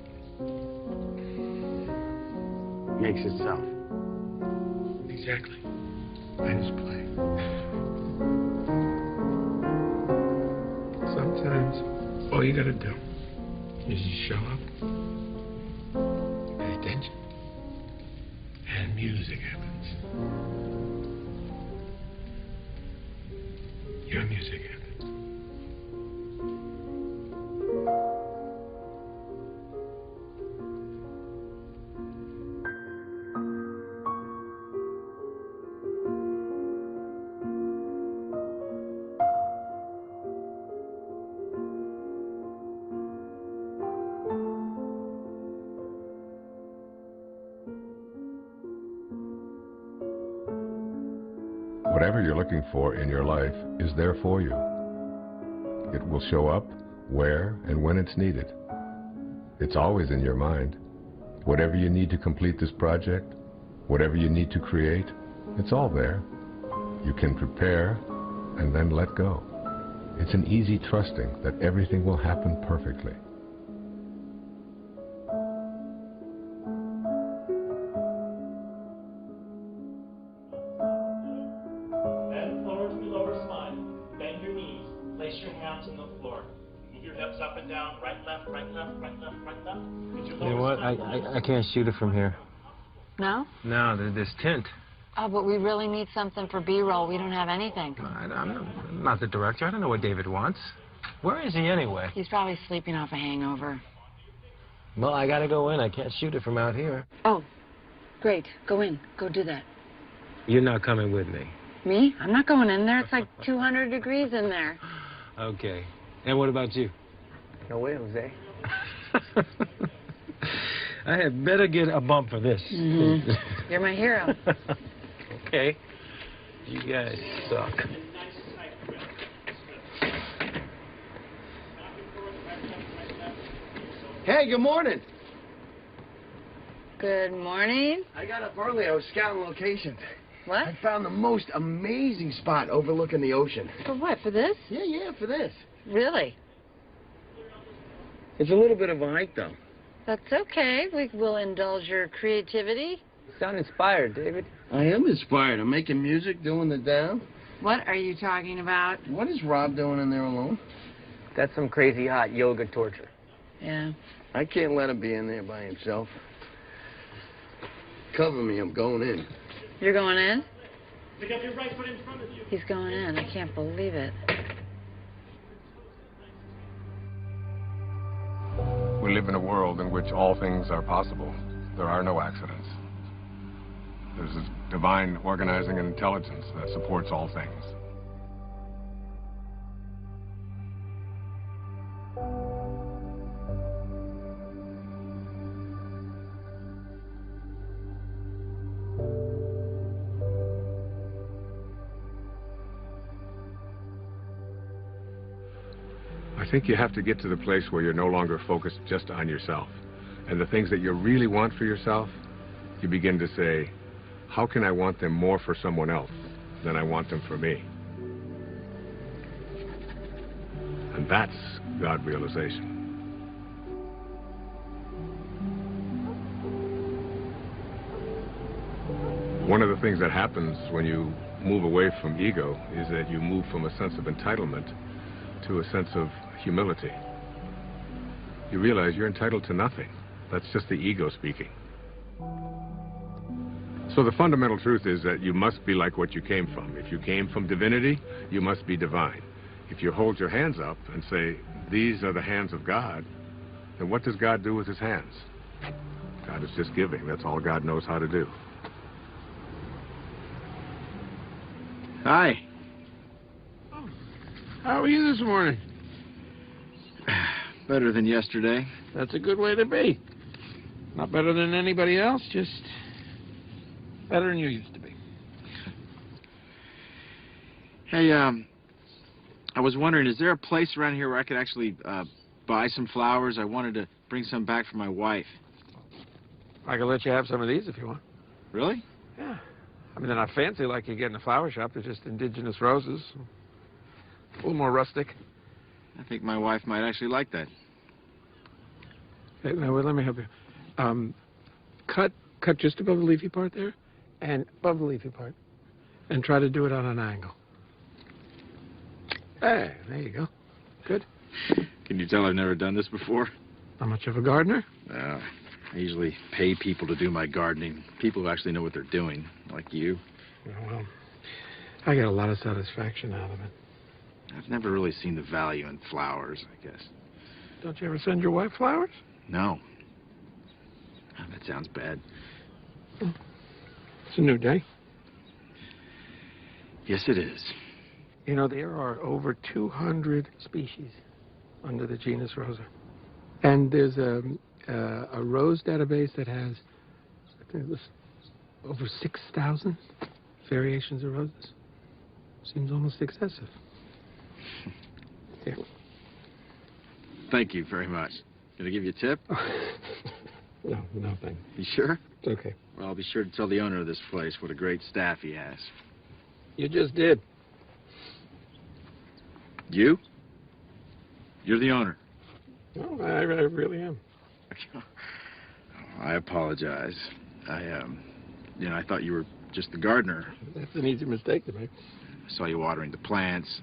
Makes itself. Exactly. I just play. Sometimes all you gotta do is just show up, pay attention, and music happens. Your music happens. Whatever you're looking for in your life is there for you. It will show up where and when it's needed. It's always in your mind. Whatever you need to complete this project, whatever you need to create, it's all there. You can prepare and then let go. It's an easy trusting that everything will happen perfectly. Bend forward to your lower spine. Bend your knees. Place your hands on the floor. Move your hips up and down. Right, left, right, left, right, left, right, left. Get your You know what? I can't shoot it from here. No? No, there's tint. Oh, but we really need something for B-roll. We don't have anything. I'm not the director. I don't know what David wants. Where is he anyway? He's probably sleeping off a hangover. Well, I gotta go in. I can't shoot it from out here. Oh, great. Go in. Go do that. You're not coming with me. Me? I'm not going in there. It's like 200 degrees in there. Okay. And what about you? No way, Jose. I had better get a bump for this. Mm-hmm. You're my hero. Okay. You guys suck. Hey, good morning. Good morning. I got up early. I was scouting locations. What? I found the most amazing spot overlooking the ocean. For what? For this? Yeah, for this. Really? It's a little bit of a hike, though. That's okay. We will indulge your creativity. You sound inspired, David. I am inspired. I'm making music, doing the down. What are you talking about? What is Rob doing in there alone? That's some crazy hot yoga torture. Yeah. I can't let him be in there by himself. Cover me, I'm going in. You're going in? Pick up your right foot in front of you. He's going in. I can't believe it. We live in a world in which all things are possible. There are no accidents. There's a divine organizing and intelligence that supports all things. I think you have to get to the place where you're no longer focused just on yourself. And the things that you really want for yourself, you begin to say, how can I want them more for someone else than I want them for me? And that's God realization. One of the things that happens when you move away from ego is that you move from a sense of entitlement to a sense of humility. You realize you're entitled to nothing. That's just the ego speaking. So the fundamental truth is that you must be like what you came from. If you came from divinity, you must be divine. If you hold your hands up and say, these are the hands of God, then what does God do with his hands? God is just giving. That's all God knows how to do. Hi. How are you this morning? Better than yesterday. That's a good way to be. Not better than anybody else, just better than you used to be. Hey, I was wondering, is there a place around here where I could actually buy some flowers? I wanted to bring some back for my wife. I can let you have some of these if you want. Really? Yeah. I mean, they're not fancy like you get in a flower shop. They're just indigenous roses. A little more rustic. I think my wife might actually like that. Hey, now, let me help you. Cut just above the leafy part there, and above the leafy part, and try to do it on an angle. Hey, there you go. Good. Can you tell I've never done this before? Not much of a gardener? I usually pay people to do my gardening. People who actually know what they're doing, like you. Well, I get a lot of satisfaction out of it. I've never really seen the value in flowers, I guess. Don't you ever send your wife flowers? No. Oh, that sounds bad. It's a new day. Yes, it is. You know, there are over 200 species under the genus Rosa. And there's a rose database that has, I think it was over 6,000 variations of roses. Seems almost excessive. Here. Thank you very much. Can I give you a tip? No, thanks. You sure? It's okay. Well, I'll be sure to tell the owner of this place what a great staff he has. You just did. You? You're the owner. No, I really am. I apologize. I thought you were just the gardener. That's an easy mistake to make. I saw you watering the plants.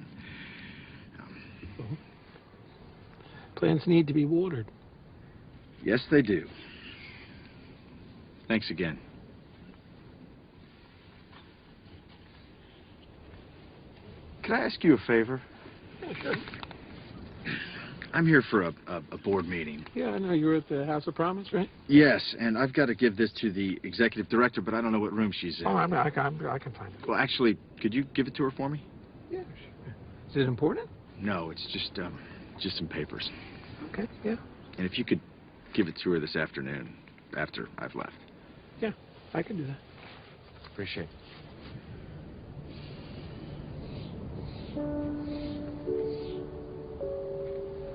Plants need to be watered. Yes, they do. Thanks again. Can I ask you a favor? Yeah, sure. I'm here for a board meeting. Yeah, I know. You were at the House of Promise, right? Yes, and I've got to give this to the executive director, but I don't know what room she's in. Oh, I can find it. Well, actually, could you give it to her for me? Yeah, sure. Is it important? No, it's just some papers. Okay, yeah. And if you could give it to her this afternoon, after I've left. Yeah, I can do that. Appreciate it.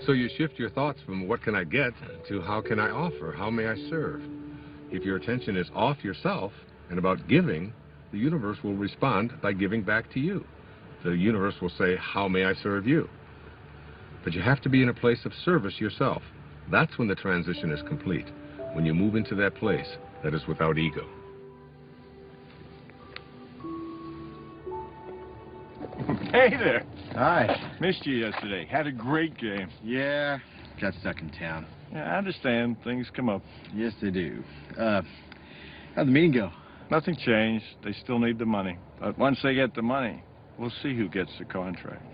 So you shift your thoughts from what can I get to how can I offer, how may I serve. If your attention is off yourself and about giving, the universe will respond by giving back to you. The universe will say, how may I serve you? But you have to be in a place of service yourself. That's when the transition is complete, when you move into that place that is without ego. Hey there. Hi. Missed you yesterday. Had a great game. Yeah, got stuck in town. Yeah, I understand. Things come up. Yes, they do. How'd the meeting go? Nothing changed. They still need the money. But once they get the money, we'll see who gets the contract.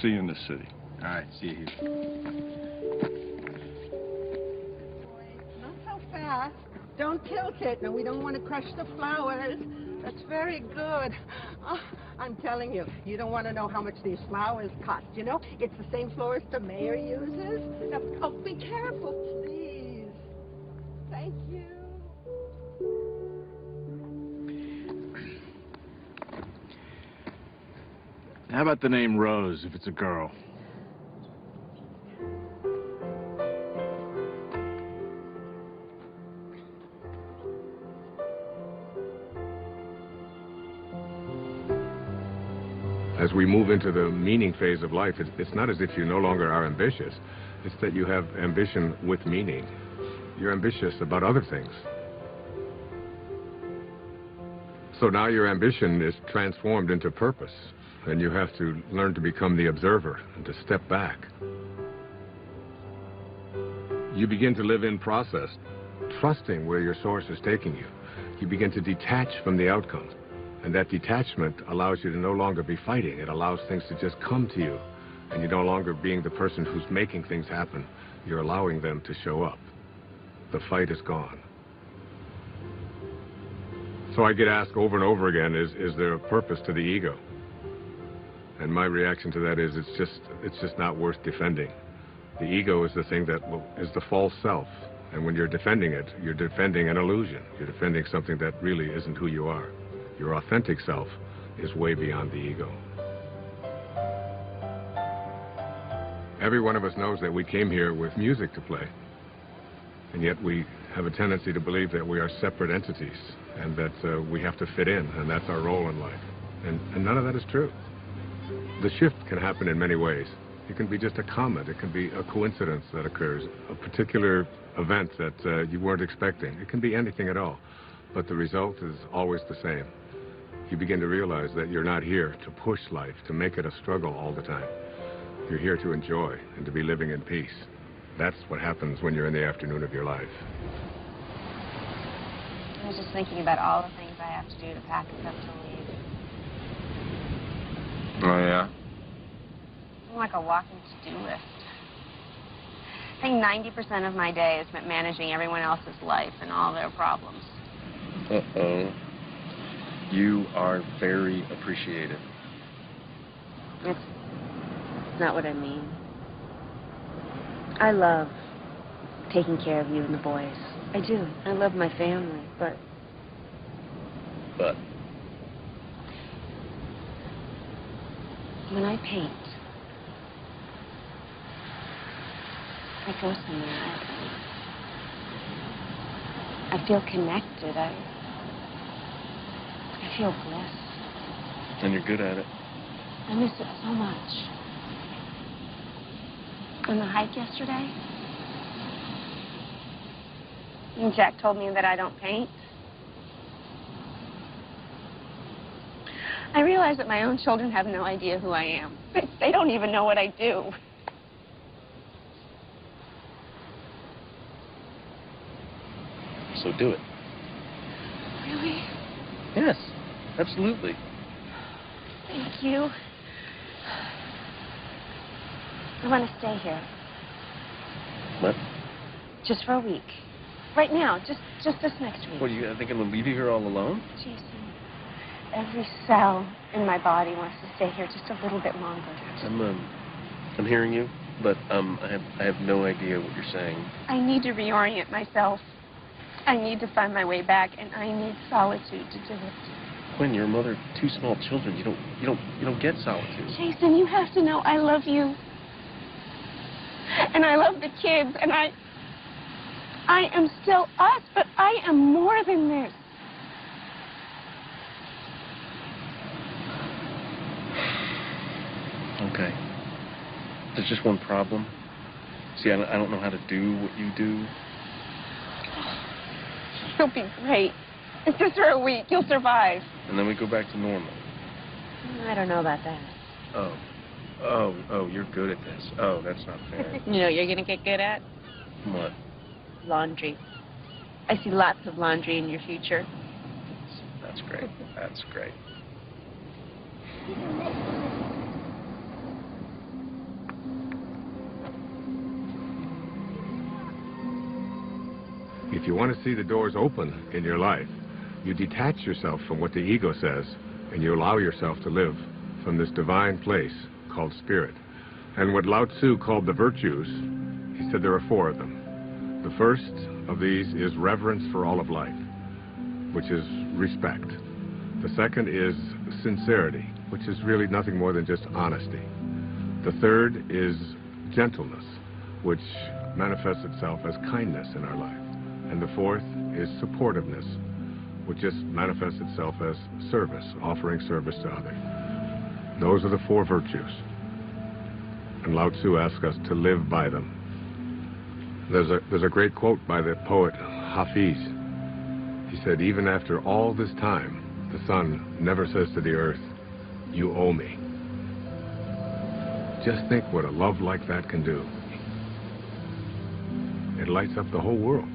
See you in the city. All right, see you here. Not so fast. Don't tilt it. No, we don't want to crush the flowers. That's very good. Oh, I'm telling you, you don't want to know how much these flowers cost. You know, it's the same florist the mayor uses. Now, oh, be careful, please. Thank you. How about the name Rose if it's a girl? As we move into the meaning phase of life, it's not as if you no longer are ambitious. It's that you have ambition with meaning. You're ambitious about other things. So now your ambition is transformed into purpose, and you have to learn to become the observer and to step back. You begin to live in process, trusting where your source is taking you. You begin to detach from the outcome. And that detachment allows you to no longer be fighting. It allows things to just come to you. And you're no longer being the person who's making things happen. You're allowing them to show up. The fight is gone. So I get asked over and over again, is there a purpose to the ego? And my reaction to that is it's just not worth defending. The ego is the thing that is the false self. And when you're defending it, you're defending an illusion. You're defending something that really isn't who you are. Your authentic self is way beyond the ego. Every one of us knows that we came here with music to play. And yet we have a tendency to believe that we are separate entities and that we have to fit in, and that's our role in life. And none of that is true. The shift can happen in many ways. It can be just a comment. It can be a coincidence that occurs, a particular event that you weren't expecting. It can be anything at all. But the result is always the same. You begin to realize that you're not here to push life, to make it a struggle all the time. You're here to enjoy and to be living in peace. That's what happens when you're in the afternoon of your life. I was just thinking about all the things I have to do to pack us up to leave. Oh, yeah? I'm like a walking to-do list. I think 90% of my day is spent managing everyone else's life and all their problems. Uh-oh. You are very appreciated. It's not what I mean. I love taking care of you and the boys. I do. I love my family, but... But? When I paint, I go somewhere. I feel connected. I feel bliss. And you're good at it. I miss it so much. On the hike yesterday, and Jack told me that I don't paint. I realize that my own children have no idea who I am. They don't even know what I do. So do it. Really? Yes, absolutely. Thank you. I want to stay here. What? Just for a week. Right now, just this next week. What, are you thinking of leaving her all alone? Jason, every cell in my body wants to stay here just a little bit longer. I'm hearing you, but I have no idea what you're saying. I need to reorient myself. I need to find my way back, and I need solitude to do it. When you're a mother of 2 small children, you don't get solitude. Jason, you have to know I love you. And I love the kids, and I am still us, but I am more than this. Okay. There's just one problem. See, I don't know how to do what you do. You'll be great. It's just for a week. You'll survive. And then we go back to normal. I don't know about that. Oh, you're good at this. Oh, that's not fair. You know what you're going to get good at? What? Laundry. I see lots of laundry in your future. That's great. That's great. If you want to see the doors open in your life, you detach yourself from what the ego says, and you allow yourself to live from this divine place called spirit. And what Lao Tzu called the virtues, he said there are 4 of them. The first of these is reverence for all of life, which is respect. The second is sincerity, which is really nothing more than just honesty. The third is gentleness, which manifests itself as kindness in our life. And the fourth is supportiveness, which just manifests itself as service, offering service to others. Those are the 4 virtues. And Lao Tzu asks us to live by them. There's a great quote by the poet Hafiz. He said, even after all this time, the sun never says to the earth, you owe me. Just think what a love like that can do. It lights up the whole world.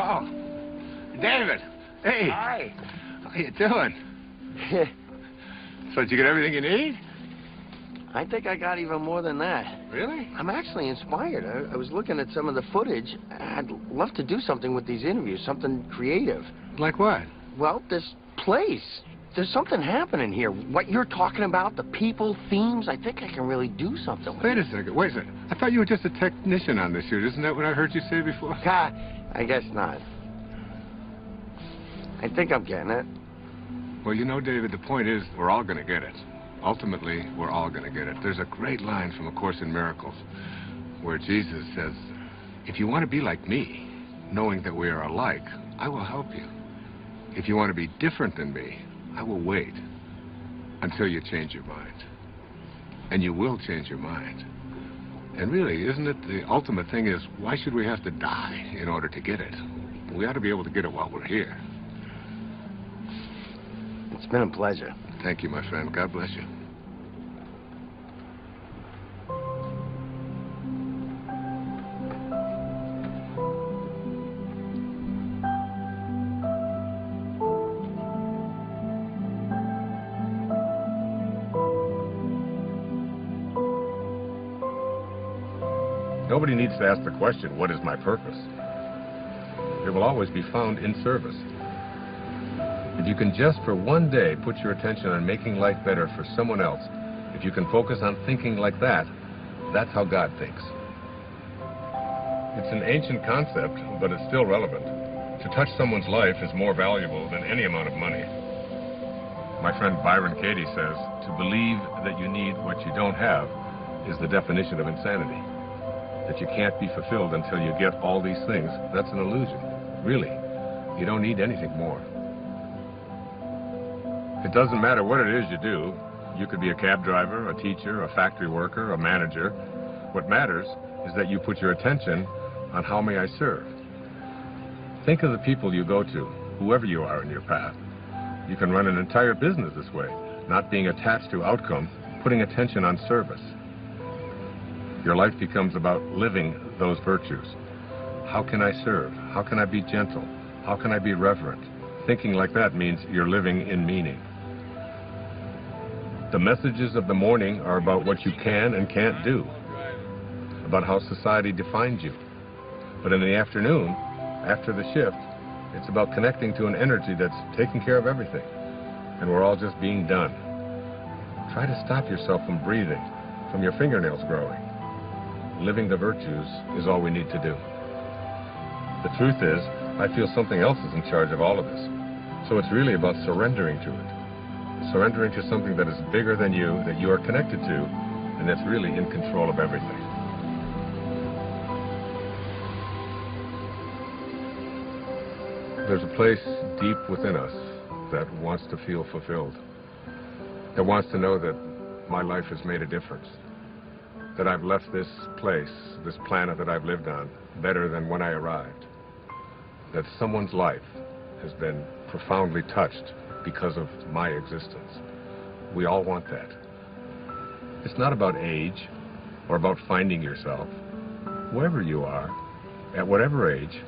Oh, David. Hey. Hi. How you doing? So did you get everything you need? I think I got even more than that. Really? I'm actually inspired. I was looking at some of the footage. I'd love to do something with these interviews, something creative. Like what? Well, this place. There's something happening here. What you're talking about, the people, themes, I think I can really do something with Wait a second. I thought you were just a technician on this shoot. Isn't that what I heard you say before? I guess not. I think I'm getting it. Well, you know, David, the point is we're all going to get it. Ultimately, we're all going to get it. There's a great line from A Course in Miracles where Jesus says, if you want to be like me, knowing that we are alike, I will help you. If you want to be different than me, I will wait until you change your mind. And you will change your mind. And really, isn't it the ultimate thing is, why should we have to die in order to get it? We ought to be able to get it while we're here. It's been a pleasure. Thank you, my friend. God bless you. Nobody needs to ask the question, what is my purpose? It will always be found in service. If you can just for one day put your attention on making life better for someone else, if you can focus on thinking like that, that's how God thinks. It's an ancient concept, but it's still relevant. To touch someone's life is more valuable than any amount of money. My friend Byron Katie says, to believe that you need what you don't have is the definition of insanity. That you can't be fulfilled until you get all these things, that's an illusion. Really, you don't need anything more. It doesn't matter what it is you do. You could be a cab driver, a teacher, a factory worker, a manager. What matters is that you put your attention on how may I serve. Think of the people you go to, whoever you are in your path. You can run an entire business this way, not being attached to outcome, putting attention on service. Your life becomes about living those virtues. How can I serve? How can I be gentle? How can I be reverent? Thinking like that means you're living in meaning. The messages of the morning are about what you can and can't do, about how society defines you. But in the afternoon, after the shift, it's about connecting to an energy that's taking care of everything, and we're all just being done. Try to stop yourself from breathing, from your fingernails growing. Living the virtues is all we need to do. The truth is, I feel something else is in charge of all of this. So it's really about surrendering to it. Surrendering to something that is bigger than you, that you are connected to, and that's really in control of everything. There's a place deep within us that wants to feel fulfilled, that wants to know that my life has made a difference, that I've left this place, this planet that I've lived on, better than when I arrived, that someone's life has been profoundly touched because of my existence. We all want that. It's not about age or about finding yourself. Wherever you are, at whatever age,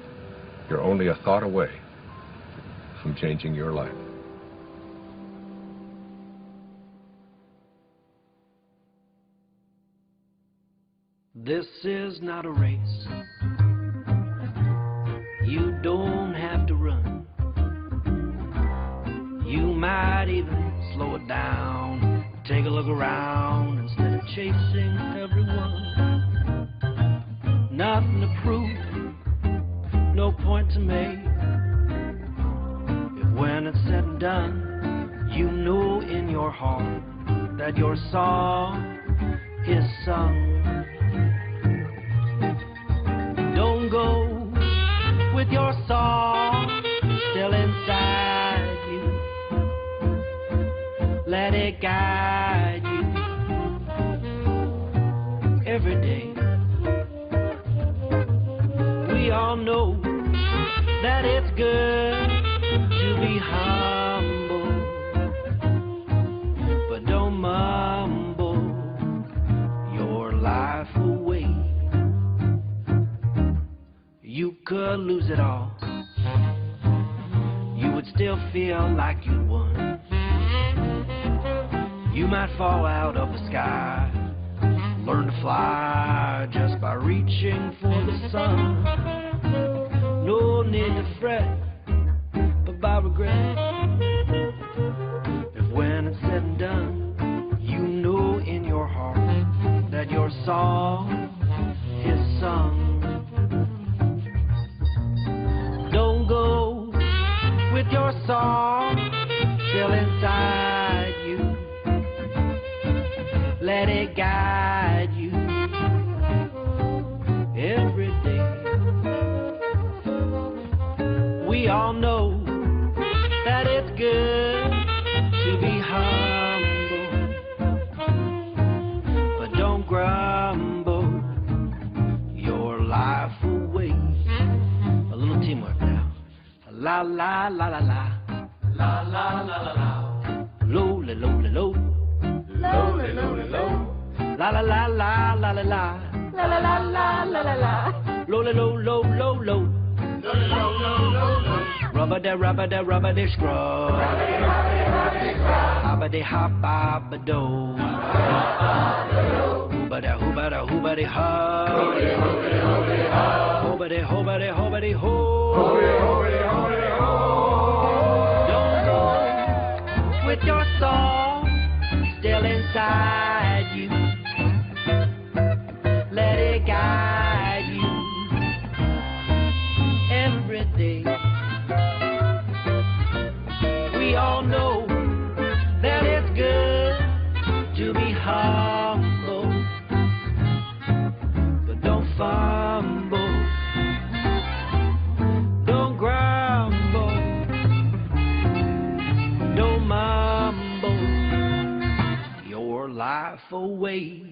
you're only a thought away from changing your life. This is not a race. You don't have to run. You might even slow it down. Take a look around instead of chasing everyone. Nothing to prove, no point to make. If when it's said and done, you know in your heart that your song is sung. Don't go with your song still inside you. Let it guide you every day. We all know that it's good to be humble, but don't mumble your life away. You could lose it all. You would still feel like you won. You might fall out of the sky, learn to fly just by reaching for the sun. No need to fret, but by regret. If when it's said and done, you know in your heart that your song is sung. Don't go with your song still inside you. Let it guide you every day. We all know that it's good to be humble, but don't grumble your life away. A little teamwork now. La la la la la. La la la la la. Low la low la low. Low la low la low. La la la la la la la. La la la la la la la. Low la low low low low. Low low low low low. Rubber da scrub. Hobba de hop do. Hooba da hooba de hub. Hooba de ho. Don't go with your song still inside you. Let it guide you every day. We all know that it's good to be humble, but don't fumble, don't grumble, don't mumble your life away.